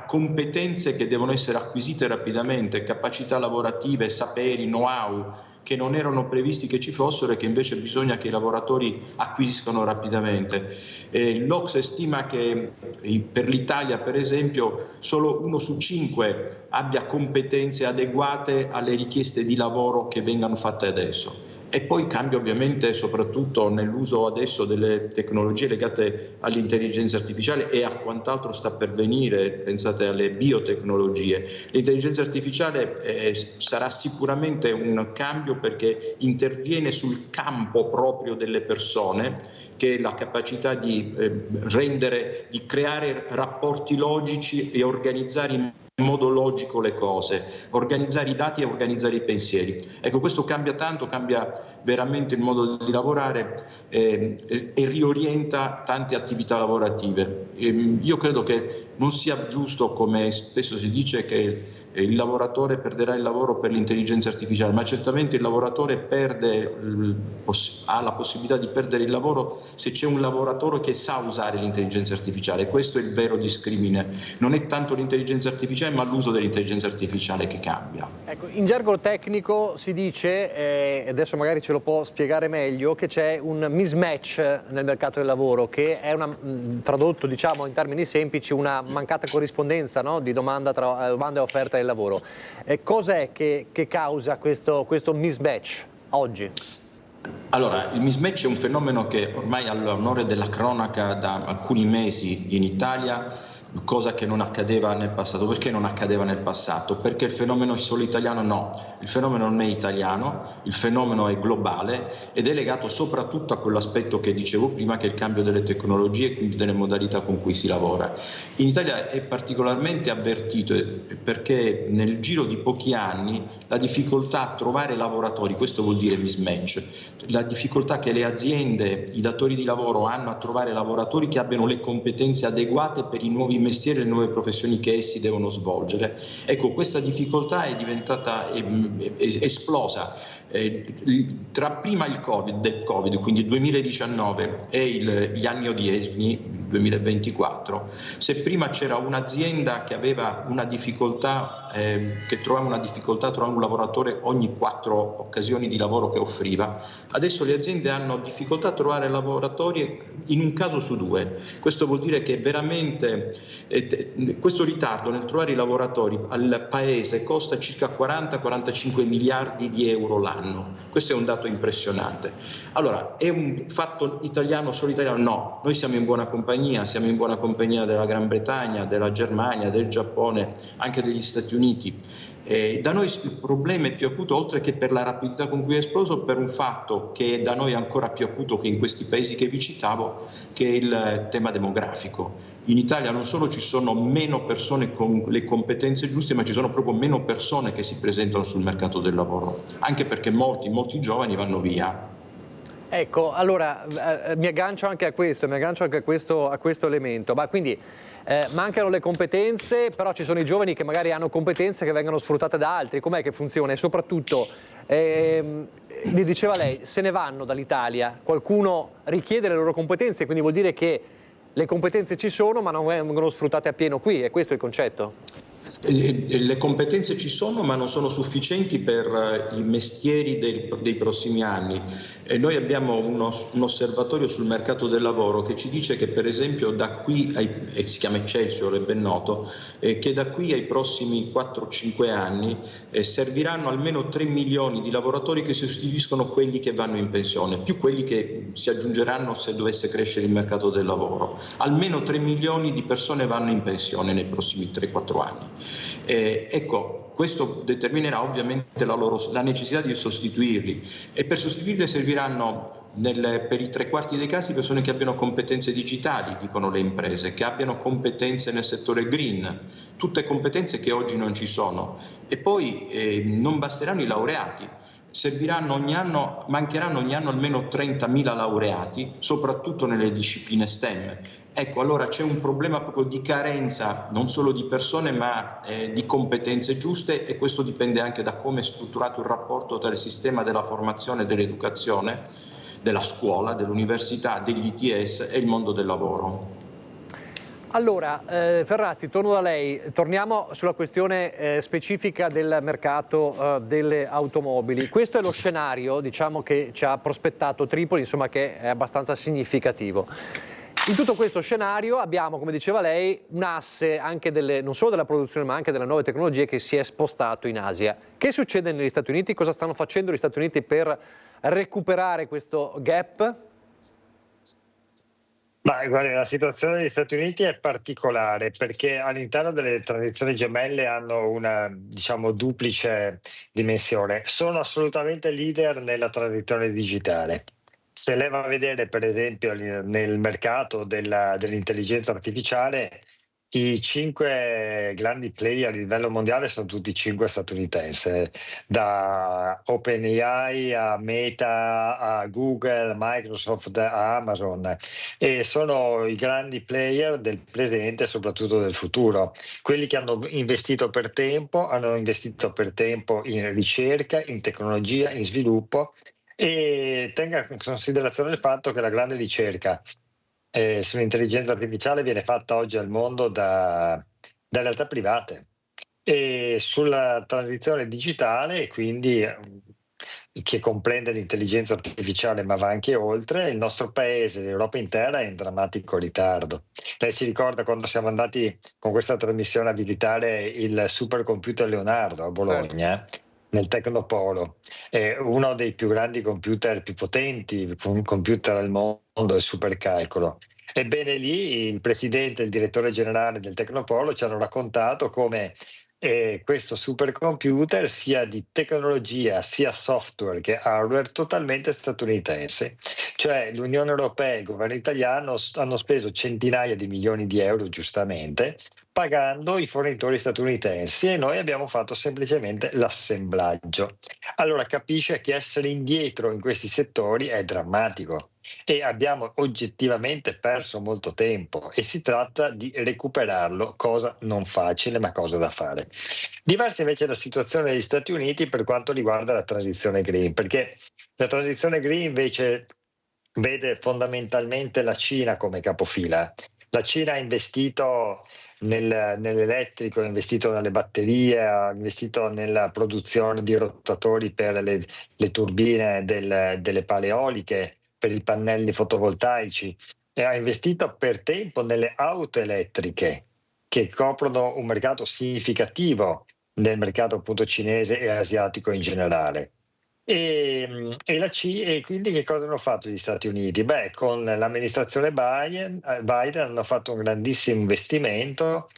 competenze che devono essere acquisite rapidamente, capacità lavorative, saperi, know-how che non erano previsti che ci fossero e che invece bisogna che i lavoratori acquisiscano rapidamente. L'Ocse stima che per l'Italia, per esempio, solo 1 su 5 abbia competenze adeguate alle richieste di lavoro che vengano fatte adesso. E poi cambia ovviamente soprattutto nell'uso adesso delle tecnologie legate all'intelligenza artificiale e a quant'altro sta per venire, pensate alle biotecnologie. L'intelligenza artificiale sarà sicuramente un cambio perché interviene sul campo proprio delle persone, che è la capacità di creare rapporti logici e organizzare in modo logico le cose, organizzare i dati e organizzare i pensieri. Ecco, questo cambia tanto, cambia veramente il modo di lavorare e riorienta tante attività lavorative. Io credo che non sia giusto, come spesso si dice, che il lavoratore perderà il lavoro per l'intelligenza artificiale, ma certamente il lavoratore ha la possibilità di perdere il lavoro se c'è un lavoratore che sa usare l'intelligenza artificiale. Questo è il vero discrimine. Non è tanto l'intelligenza artificiale, ma l'uso dell'intelligenza artificiale che cambia. Ecco, in gergo tecnico si dice, adesso magari ce lo può spiegare meglio, che c'è un mismatch nel mercato del lavoro, che è tradotto diciamo in termini semplici, una mancata corrispondenza, no? Di domanda e offerta del lavoro. Cos'è che causa questo mismatch oggi? Allora, il mismatch è un fenomeno che ormai è all'onore della cronaca da alcuni mesi in Italia, cosa che non accadeva nel passato. Perché non accadeva nel passato? Perché il fenomeno è solo italiano? No, il fenomeno non è italiano, il fenomeno è globale ed è legato soprattutto a quell'aspetto che dicevo prima, che è il cambio delle tecnologie e quindi delle modalità con cui si lavora. In Italia è particolarmente avvertito perché nel giro di pochi anni la difficoltà a trovare lavoratori, questo vuol dire mismatch, la difficoltà che le aziende, i datori di lavoro hanno a trovare lavoratori che abbiano le competenze adeguate per i nuovi mestieri e le nuove professioni che essi devono svolgere. Ecco, questa difficoltà è diventata esplosa tra prima il Covid, quindi il 2019 e gli anni odierni, 2024. Se prima c'era un'azienda che aveva una difficoltà, che trovava una difficoltà a trovare un lavoratore ogni 4 occasioni di lavoro che offriva, adesso le aziende hanno difficoltà a trovare lavoratori in un caso su 2. Questo vuol dire che veramente questo ritardo nel trovare i lavoratori al Paese costa circa 40-45 miliardi di euro l'anno. Questo è un dato impressionante. Allora, è un fatto italiano, solo italiano? No, noi siamo in buona compagnia della Gran Bretagna, della Germania, del Giappone, anche degli Stati Uniti. Da noi il problema è più acuto, oltre che per la rapidità con cui è esploso, per un fatto che è da noi ancora più acuto che in questi paesi che vi citavo, che è il tema demografico. In Italia non solo ci sono meno persone con le competenze giuste, ma ci sono proprio meno persone che si presentano sul mercato del lavoro, anche perché molti giovani vanno via. Ecco, allora mi aggancio anche a questo elemento, ma quindi mancano le competenze, però ci sono i giovani che magari hanno competenze che vengono sfruttate da altri. Com'è che funziona? E soprattutto, diceva lei, se ne vanno dall'Italia, qualcuno richiede le loro competenze, quindi vuol dire che le competenze ci sono ma non vengono sfruttate appieno qui, è questo il concetto? Le competenze ci sono, ma non sono sufficienti per i mestieri dei prossimi anni. Noi abbiamo un osservatorio sul mercato del lavoro che ci dice che, per esempio, da qui si chiama Excelsior, è ben noto, che da qui ai prossimi 4-5 anni serviranno almeno 3 milioni di lavoratori che sostituiscono quelli che vanno in pensione, più quelli che si aggiungeranno se dovesse crescere il mercato del lavoro. Almeno 3 milioni di persone vanno in pensione nei prossimi 3-4 anni. Ecco, questo determinerà ovviamente la necessità di sostituirli, e per sostituirli serviranno per i 3/4 dei casi persone che abbiano competenze digitali, dicono le imprese, che abbiano competenze nel settore green, tutte competenze che oggi non ci sono. E poi non basteranno i laureati. Mancheranno ogni anno almeno 30.000 laureati, soprattutto nelle discipline STEM. Ecco, allora c'è un problema proprio di carenza non solo di persone ma di competenze giuste, e questo dipende anche da come è strutturato il rapporto tra il sistema della formazione e dell'educazione, della scuola, dell'università, degli ITS e il mondo del lavoro. Allora, Ferrazzi, torno da lei. Torniamo sulla questione specifica del mercato delle automobili. Questo è lo scenario, diciamo, che ci ha prospettato Tripoli, insomma, che è abbastanza significativo. In tutto questo scenario abbiamo, come diceva lei, un asse anche non solo della produzione ma anche delle nuove tecnologie che si è spostato in Asia. Che succede negli Stati Uniti? Cosa stanno facendo gli Stati Uniti per recuperare questo gap? Guarda, la situazione degli Stati Uniti è particolare perché all'interno delle tradizioni gemelle hanno una, diciamo, duplice dimensione. Sono assolutamente leader nella tradizione digitale. Se lei va a vedere, per esempio, nel mercato dell'intelligenza artificiale, i 5 grandi player a livello mondiale sono tutti 5 statunitensi, da OpenAI a Meta, a Google, a Microsoft, a Amazon, e sono i grandi player del presente e soprattutto del futuro. Quelli che hanno investito per tempo in ricerca, in tecnologia, in sviluppo, e tenga in considerazione il fatto che la grande ricerca sull'intelligenza artificiale viene fatta oggi al mondo da realtà private, e sulla transizione digitale, quindi che comprende l'intelligenza artificiale ma va anche oltre, il nostro paese, l'Europa intera, è in drammatico ritardo. Lei si ricorda quando siamo andati con questa trasmissione a visitare il supercomputer Leonardo a Bologna? Nel Tecnopolo, uno dei più grandi computer, più potenti computer al mondo, il supercalcolo. Ebbene, lì il presidente e il direttore generale del Tecnopolo ci hanno raccontato come questo supercomputer sia di tecnologia, sia software che hardware, totalmente statunitense. Cioè l'Unione Europea e il governo italiano hanno speso centinaia di milioni di euro, giustamente, pagando i fornitori statunitensi, e noi abbiamo fatto semplicemente l'assemblaggio. Allora capisce che essere indietro in questi settori è drammatico, e abbiamo oggettivamente perso molto tempo, e si tratta di recuperarlo, cosa non facile ma cosa da fare. Diversa invece è la situazione degli Stati Uniti per quanto riguarda la transizione green, perché la transizione green invece vede fondamentalmente la Cina come capofila. La Cina ha investito nell'elettrico, ha investito nelle batterie, ha investito nella produzione di rotatori per le turbine delle pale eoliche, per i pannelli fotovoltaici, e ha investito per tempo nelle auto elettriche, che coprono un mercato significativo nel mercato appunto cinese e asiatico in generale. E quindi che cosa hanno fatto gli Stati Uniti? Beh, con l'amministrazione Biden hanno fatto un grandissimo investimento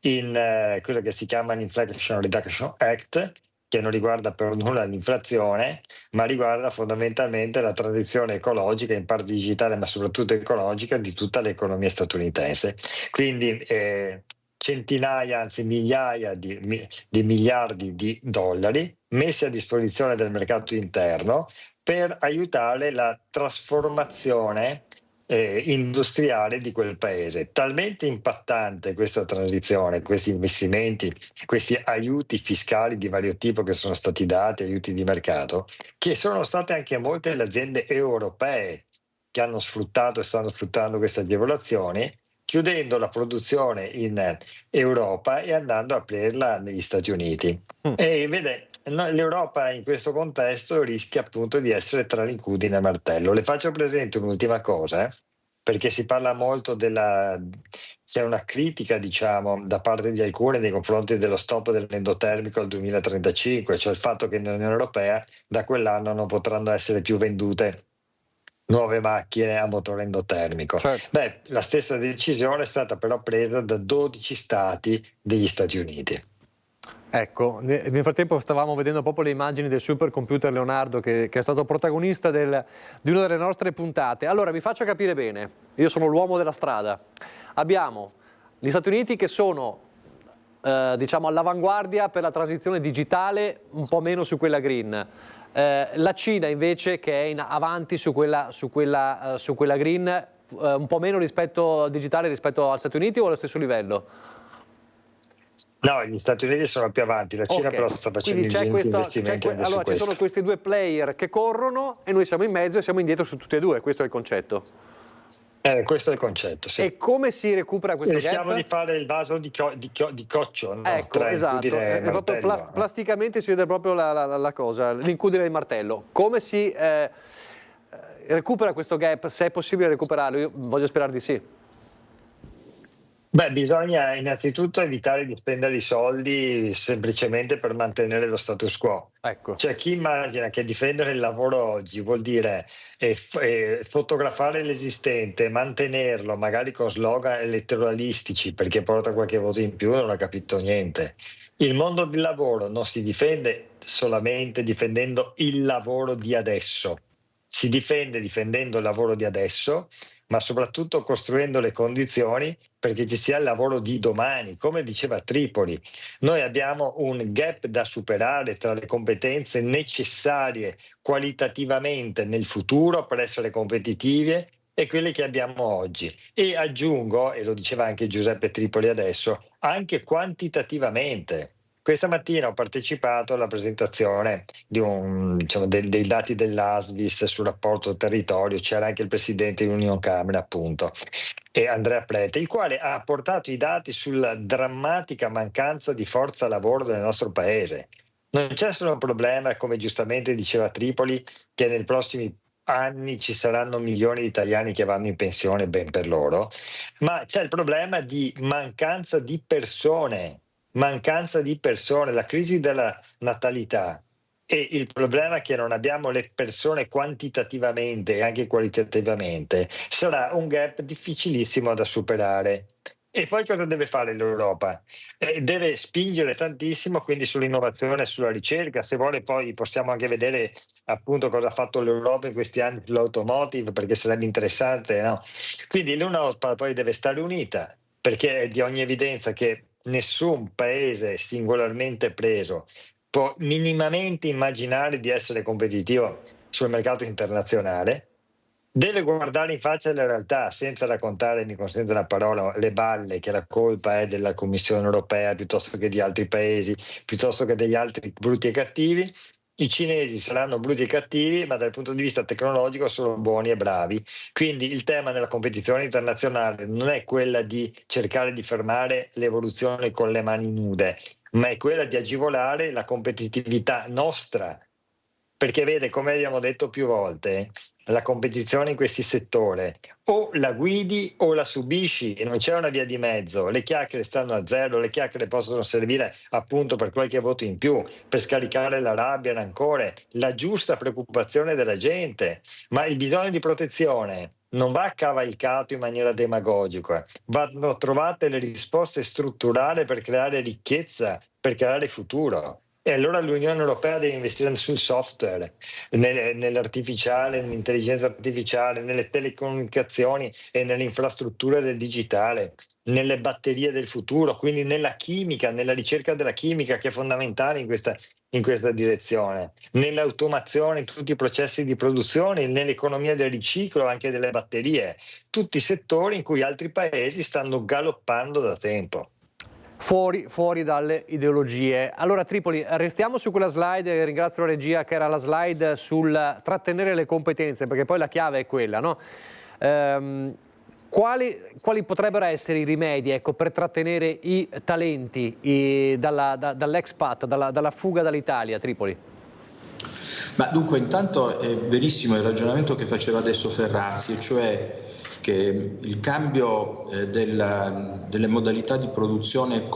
in quello che si chiama l'Inflation Reduction Act, che non riguarda per nulla l'inflazione, ma riguarda fondamentalmente la transizione ecologica, in parte digitale, ma soprattutto ecologica, di tutta l'economia statunitense. Quindi centinaia, anzi migliaia di miliardi di dollari messi a disposizione del mercato interno per aiutare la trasformazione industriale di quel paese. Talmente impattante questa transizione, questi investimenti, questi aiuti fiscali di vario tipo che sono stati dati, aiuti di mercato, che sono state anche molte le aziende europee che hanno sfruttato e stanno sfruttando queste agevolazioni, chiudendo la produzione in Europa e andando a aprirla negli Stati Uniti. E vede, l'Europa in questo contesto rischia appunto di essere tra l'incudine e il martello. Le faccio presente un'ultima cosa, perché si parla molto c'è una critica, diciamo, da parte di alcuni nei confronti dello stop dell'endotermico al 2035, cioè il fatto che nell'Unione Europea da quell'anno non potranno essere più vendute nuove macchine a motore endotermico. Certo. Beh, la stessa decisione è stata però presa da 12 stati degli Stati Uniti. Ecco, nel frattempo stavamo vedendo proprio le immagini del supercomputer Leonardo che è stato protagonista di una delle nostre puntate. Allora, vi faccio capire bene, io sono l'uomo della strada. Abbiamo gli Stati Uniti che sono diciamo all'avanguardia per la transizione digitale, un po' meno su quella green. La Cina invece che è avanti su quella green, un po' meno digitale rispetto agli Stati Uniti o allo stesso livello? No, gli Stati Uniti sono più avanti, la Cina però sta facendo investimenti anche allora, ci sono questi due player che corrono e noi siamo in mezzo e siamo indietro su tutti e due, questo è il concetto. Questo è il concetto, sì. E come si recupera questo gap? Rischiamo di fare il vaso di coccio, no? Ecco, esatto, proprio plasticamente si vede proprio la cosa, l'incudine del martello. Come si recupera questo gap, se è possibile recuperarlo? Io voglio sperare di sì. Beh, bisogna innanzitutto evitare di spendere i soldi semplicemente per mantenere lo status quo. Ecco. Cioè, chi immagina che difendere il lavoro oggi vuol dire fotografare l'esistente, mantenerlo, magari con slogan elettoralistici perché porta qualche voto in più, non ha capito niente. Il mondo del lavoro non si difende solamente difendendo il lavoro di adesso, si difende difendendo il lavoro di adesso, ma soprattutto costruendo le condizioni perché ci sia il lavoro di domani. Come diceva Tripoli, noi abbiamo un gap da superare tra le competenze necessarie qualitativamente nel futuro per essere competitivi e quelle che abbiamo oggi. E aggiungo, e lo diceva anche Giuseppe Tripoli adesso, anche quantitativamente. Questa mattina ho partecipato alla presentazione dei dati dell'ASVIS sul rapporto territorio, c'era anche il presidente dell'Union Camera appunto, e Andrea Prete, il quale ha portato i dati sulla drammatica mancanza di forza lavoro del nostro paese. Non c'è solo un problema, come giustamente diceva Tripoli, che nei prossimi anni ci saranno milioni di italiani che vanno in pensione, ben per loro, ma c'è il problema di mancanza di persone, la crisi della natalità e il problema è che non abbiamo le persone quantitativamente e anche qualitativamente, sarà un gap difficilissimo da superare. E poi cosa deve fare l'Europa? Deve spingere tantissimo quindi sull'innovazione e sulla ricerca. Se vuole poi possiamo anche vedere appunto cosa ha fatto l'Europa in questi anni sull'automotive, perché sarebbe interessante, no? Quindi l'Europa poi deve stare unita, perché è di ogni evidenza che nessun paese singolarmente preso può minimamente immaginare di essere competitivo sul mercato internazionale. Deve guardare in faccia la realtà senza raccontare, mi consente una parola, le balle che la colpa è della Commissione europea piuttosto che di altri paesi, piuttosto che degli altri brutti e cattivi. I cinesi saranno brutti e cattivi, ma dal punto di vista tecnologico sono buoni e bravi. Quindi il tema nella competizione internazionale non è quella di cercare di fermare l'evoluzione con le mani nude, ma è quella di agevolare la competitività nostra. Perché vede, come abbiamo detto più volte, la competizione in questi settori, o la guidi o la subisci e non c'è una via di mezzo. Le chiacchiere stanno a zero, le chiacchiere possono servire appunto per qualche voto in più, per scaricare la rabbia, il rancore, la giusta preoccupazione della gente, ma il bisogno di protezione non va cavalcato in maniera demagogica, vanno trovate le risposte strutturali per creare ricchezza, per creare futuro. E allora l'Unione Europea deve investire sul software, nell'artificiale, nell'intelligenza artificiale, nelle telecomunicazioni e nelle infrastrutture del digitale, nelle batterie del futuro, quindi nella chimica, nella ricerca della chimica che è fondamentale in questa direzione, nell'automazione, in tutti i processi di produzione, nell'economia del riciclo, anche delle batterie, tutti settori in cui altri paesi stanno galoppando da tempo. Fuori dalle ideologie. Allora Tripoli, restiamo su quella slide, ringrazio la regia, che era la slide sul trattenere le competenze, perché poi la chiave è quella, no? Quali potrebbero essere i rimedi, ecco, per trattenere i talenti dall'expat, dalla fuga dall'Italia, Tripoli? Ma dunque, intanto è verissimo il ragionamento che faceva adesso Ferrazzi, cioè che il cambio delle modalità di produzione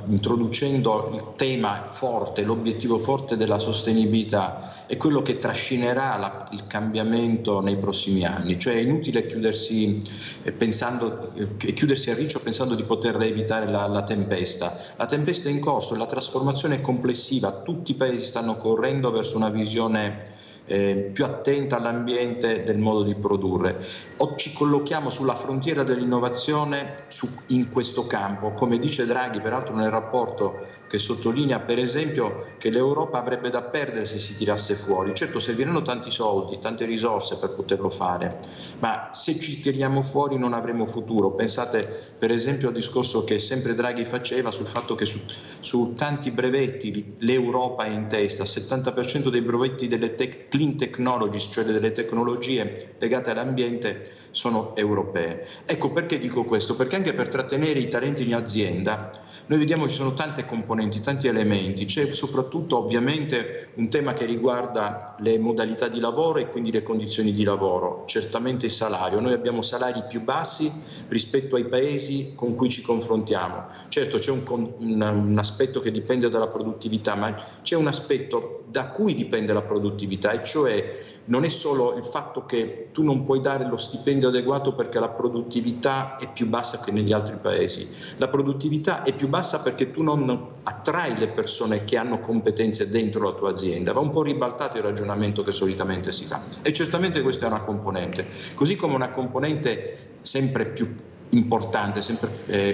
introducendo il tema forte, l'obiettivo forte della sostenibilità è quello che trascinerà il cambiamento nei prossimi anni, cioè è inutile chiudersi a riccio pensando di poter evitare la tempesta. La tempesta è in corso, la trasformazione è complessiva, tutti i paesi stanno correndo verso una visione più attenta all'ambiente del modo di produrre. O ci collochiamo sulla frontiera dell'innovazione in questo campo, come dice Draghi peraltro nel rapporto, che sottolinea per esempio che l'Europa avrebbe da perdere se si tirasse fuori. Certo, serviranno tanti soldi, tante risorse per poterlo fare, ma se ci tiriamo fuori non avremo futuro. Pensate per esempio al discorso che sempre Draghi faceva sul fatto che su tanti brevetti l'Europa è in testa, il 70% dei brevetti delle clean technologies, cioè delle tecnologie legate all'ambiente, sono europee. Ecco perché dico questo, perché anche per trattenere i talenti in azienda noi vediamo che ci sono tante componenti, tanti elementi, c'è soprattutto ovviamente un tema che riguarda le modalità di lavoro e quindi le condizioni di lavoro, certamente il salario. Noi abbiamo salari più bassi rispetto ai paesi con cui ci confrontiamo. Certo c'è un aspetto che dipende dalla produttività, ma c'è un aspetto da cui dipende la produttività, e cioè non è solo il fatto che tu non puoi dare lo stipendio adeguato perché la produttività è più bassa che negli altri paesi. La produttività è più bassa perché tu non attrai le persone che hanno competenze dentro la tua azienda. Va un po' ribaltato il ragionamento che solitamente si fa. E certamente questa è una componente. Così come una componente sempre più importante, sempre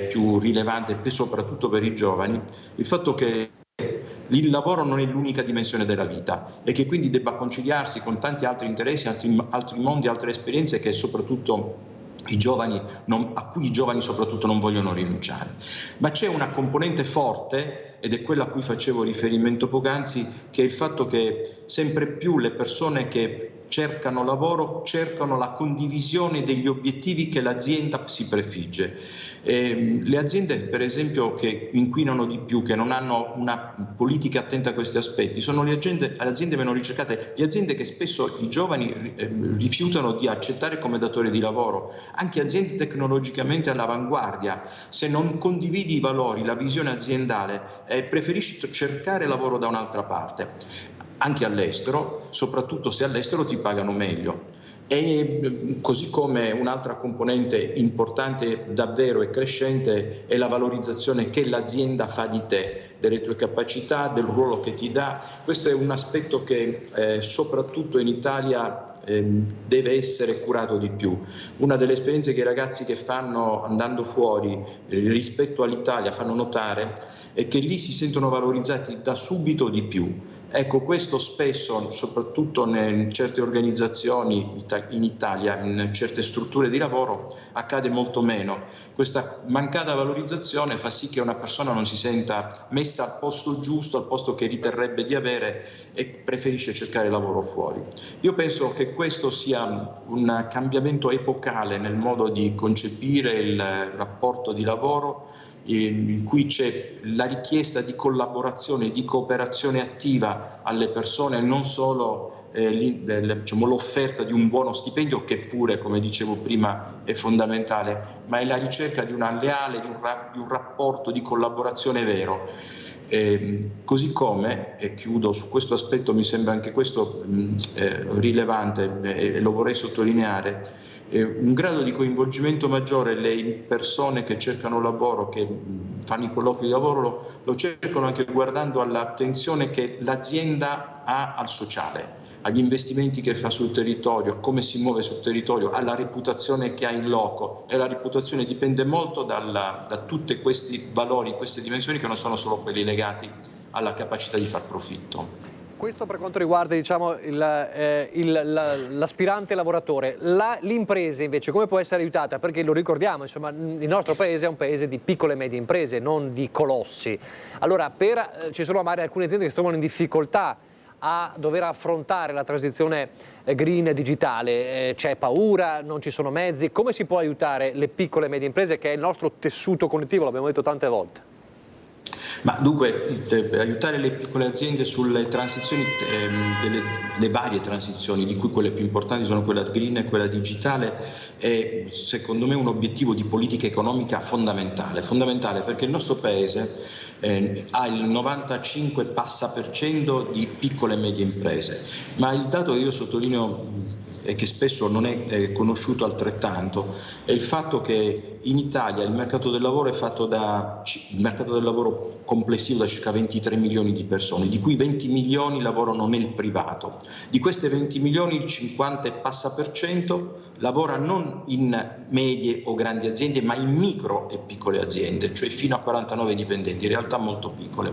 più rilevante, e soprattutto per i giovani, il fatto che il lavoro non è l'unica dimensione della vita e che quindi debba conciliarsi con tanti altri interessi, altri mondi, altre esperienze che soprattutto a cui i giovani soprattutto non vogliono rinunciare. Ma c'è una componente forte, ed è quella a cui facevo riferimento poc'anzi, che è il fatto che sempre più le persone che cercano lavoro cercano la condivisione degli obiettivi che l'azienda si prefigge. Le aziende per esempio che inquinano di più, che non hanno una politica attenta a questi aspetti, sono le aziende meno ricercate, le aziende che spesso i giovani rifiutano di accettare come datore di lavoro, anche aziende tecnologicamente all'avanguardia. Se non condividi i valori, la visione aziendale, preferisci cercare lavoro da un'altra parte. Anche all'estero, soprattutto se all'estero ti pagano meglio. E così come un'altra componente importante davvero e crescente è la valorizzazione che l'azienda fa di te, delle tue capacità, del ruolo che ti dà. Questo è un aspetto che soprattutto in Italia deve essere curato di più. Una delle esperienze che i ragazzi che fanno andando fuori rispetto all'Italia fanno notare è che lì si sentono valorizzati da subito di più. Ecco, questo spesso, soprattutto in certe organizzazioni in Italia, in certe strutture di lavoro, accade molto meno. Questa mancata valorizzazione fa sì che una persona non si senta messa al posto giusto, al posto che riterrebbe di avere, e preferisce cercare lavoro fuori. Io penso che questo sia un cambiamento epocale nel modo di concepire il rapporto di lavoro, in cui c'è la richiesta di collaborazione, di cooperazione attiva alle persone, non solo diciamo, l'offerta di un buono stipendio, che pure, come dicevo prima, è fondamentale, ma è la ricerca di una leale, di un rapporto di collaborazione vero. Così come, e chiudo su questo aspetto, mi sembra anche questo rilevante e lo vorrei sottolineare, un grado di coinvolgimento maggiore. Le persone che cercano lavoro, che fanno i colloqui di lavoro, lo cercano anche guardando all'attenzione che l'azienda ha al sociale, agli investimenti che fa sul territorio, come si muove sul territorio, alla reputazione che ha in loco, e la reputazione dipende molto da tutti questi valori, queste dimensioni, che non sono solo quelli legati alla capacità di far profitto. Questo per quanto riguarda, diciamo, l'aspirante lavoratore. L'impresa invece come può essere aiutata? Perché lo ricordiamo, insomma, il nostro paese è un paese di piccole e medie imprese, non di colossi. Allora, ci sono magari alcune aziende che si trovano in difficoltà a dover affrontare la transizione green e digitale, c'è paura, non ci sono mezzi. Come si può aiutare le piccole e medie imprese, che è il nostro tessuto connettivo, l'abbiamo detto tante volte? Ma dunque, aiutare le piccole aziende sulle transizioni, le varie transizioni, di cui quelle più importanti sono quella green e quella digitale, è secondo me un obiettivo di politica economica fondamentale perché il nostro Paese ha il 95% di piccole e medie imprese, ma il dato che io sottolineo e che spesso non è conosciuto altrettanto è il fatto che in Italia il mercato del lavoro è fatto il mercato del lavoro complessivo da circa 23 milioni di persone, di cui 20 milioni lavorano nel privato. Di queste 20 milioni il 50 e passa per cento lavora non in medie o grandi aziende, ma in micro e piccole aziende, cioè fino a 49 dipendenti, in realtà molto piccole.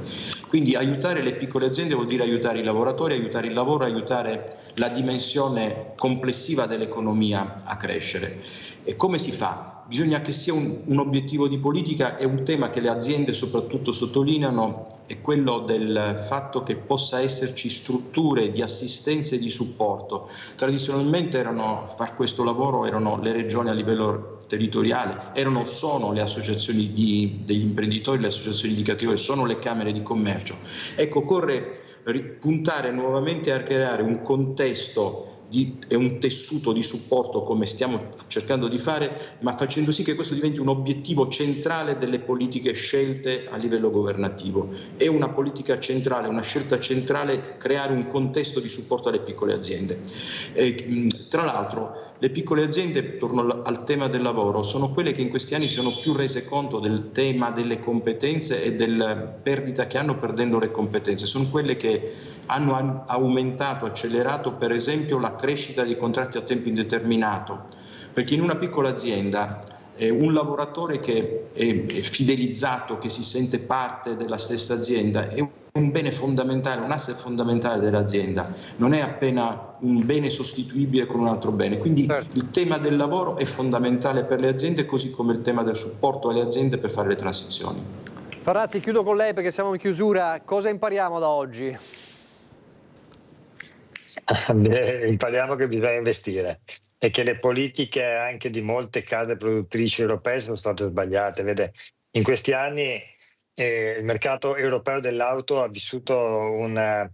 Quindi aiutare le piccole aziende vuol dire aiutare i lavoratori, aiutare il lavoro, aiutare la dimensione complessiva dell'economia a crescere. E come si fa? Bisogna che sia un obiettivo di politica, e un tema che le aziende soprattutto sottolineano è quello del fatto che possa esserci strutture di assistenza e di supporto. Tradizionalmente a far questo lavoro erano le regioni a livello territoriale, sono le associazioni degli imprenditori, le associazioni di categoria, sono le camere di commercio. Ecco, occorre puntare nuovamente a creare un contesto e un tessuto di supporto, come stiamo cercando di fare, ma facendo sì che questo diventi un obiettivo centrale delle politiche scelte a livello governativo. È una politica centrale, una scelta centrale, creare un contesto di supporto alle piccole aziende. Tra l'altro le piccole aziende, torno al tema del lavoro, sono quelle che in questi anni si sono più rese conto del tema delle competenze e della perdita che hanno perdendo le competenze. Sono quelle che hanno aumentato, accelerato per esempio la crescita di contratti a tempo indeterminato, perché in una piccola azienda un lavoratore che è fidelizzato, che si sente parte della stessa azienda, è un bene fondamentale, un asset fondamentale dell'azienda, non è appena un bene sostituibile con un altro bene. Quindi il tema del lavoro è fondamentale per le aziende, così come il tema del supporto alle aziende per fare le transizioni. Ferrazzi, chiudo con lei perché siamo in chiusura. Cosa impariamo da oggi? Impariamo che bisogna investire e che le politiche anche di molte case produttrici europee sono state sbagliate. Vede, in questi anni il mercato europeo dell'auto ha vissuto una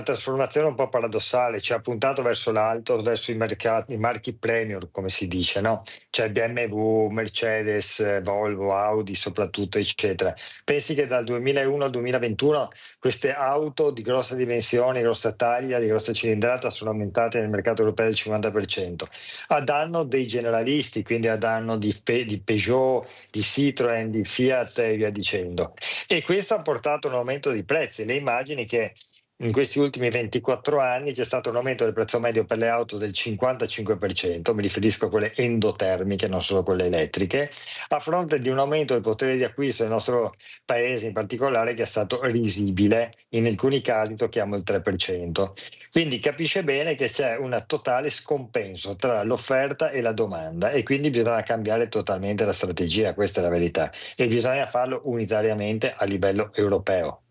trasformazione un po' paradossale, cioè ha puntato verso l'alto, verso i marchi premium, come si dice, no? Cioè BMW, Mercedes, Volvo, Audi soprattutto, eccetera. Pensi che dal 2001 al 2021 queste auto di grossa dimensione, grossa taglia, di grossa cilindrata sono aumentate nel mercato europeo del 50%, a danno dei generalisti, quindi a danno di Peugeot, di Citroën, di Fiat e via dicendo. E questo ha portato un aumento dei prezzi. Le immagini che in questi ultimi 24 anni c'è stato un aumento del prezzo medio per le auto del 55%, mi riferisco a quelle endotermiche, non solo quelle elettriche, a fronte di un aumento del potere di acquisto del nostro paese in particolare che è stato risibile, in alcuni casi tocchiamo il 3%. Quindi capisce bene che c'è un totale scompenso tra l'offerta e la domanda e quindi bisogna cambiare totalmente la strategia, questa è la verità, e bisogna farlo unitariamente a livello europeo.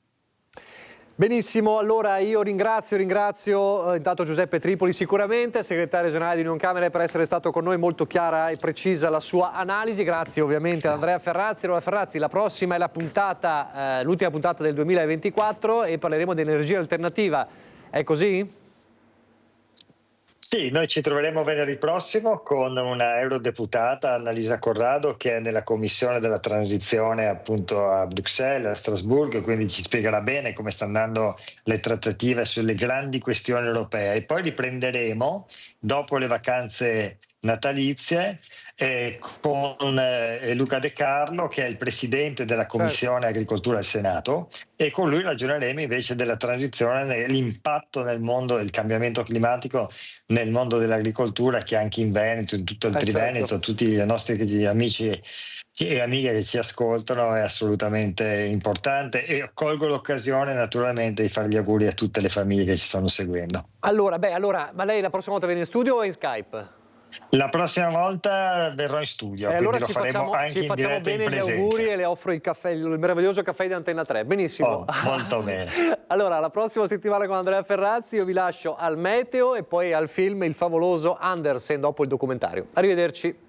Benissimo, allora io ringrazio intanto Giuseppe Tripoli sicuramente, segretario generale di Unioncamere, per essere stato con noi, molto chiara e precisa la sua analisi. Grazie ovviamente ad Andrea Ferrazzi. Allora Ferrazzi, la prossima è la puntata, l'ultima puntata del 2024 e parleremo di energia alternativa, è così? Sì, noi ci troveremo venerdì prossimo con una eurodeputata, Annalisa Corrado, che è nella commissione della transizione appunto a Bruxelles, a Strasburgo, quindi ci spiegherà bene come stanno andando le trattative sulle grandi questioni europee. E poi riprenderemo dopo le vacanze natalizie con Luca De Carlo, che è il presidente della Commissione Agricoltura del Senato, e con lui ragioneremo invece della transizione, l'impatto nel mondo del cambiamento climatico nel mondo dell'agricoltura, che anche in Veneto, in tutto il Triveneto, tutti i nostri amici e amiche che ci ascoltano, è assolutamente importante, e colgo l'occasione naturalmente di fare gli auguri a tutte le famiglie che ci stanno seguendo. Allora, ma lei la prossima volta viene in studio o in Skype? La prossima volta verrò in studio, quindi allora lo faremo anche in diretta, bene in gli presenza. auguri e le offro il caffè, il meraviglioso caffè di Antena 3. Benissimo. Molto bene. Allora, la prossima settimana con Andrea Ferrazzi, io vi lascio al meteo e poi al film Il favoloso Andersen dopo il documentario. Arrivederci.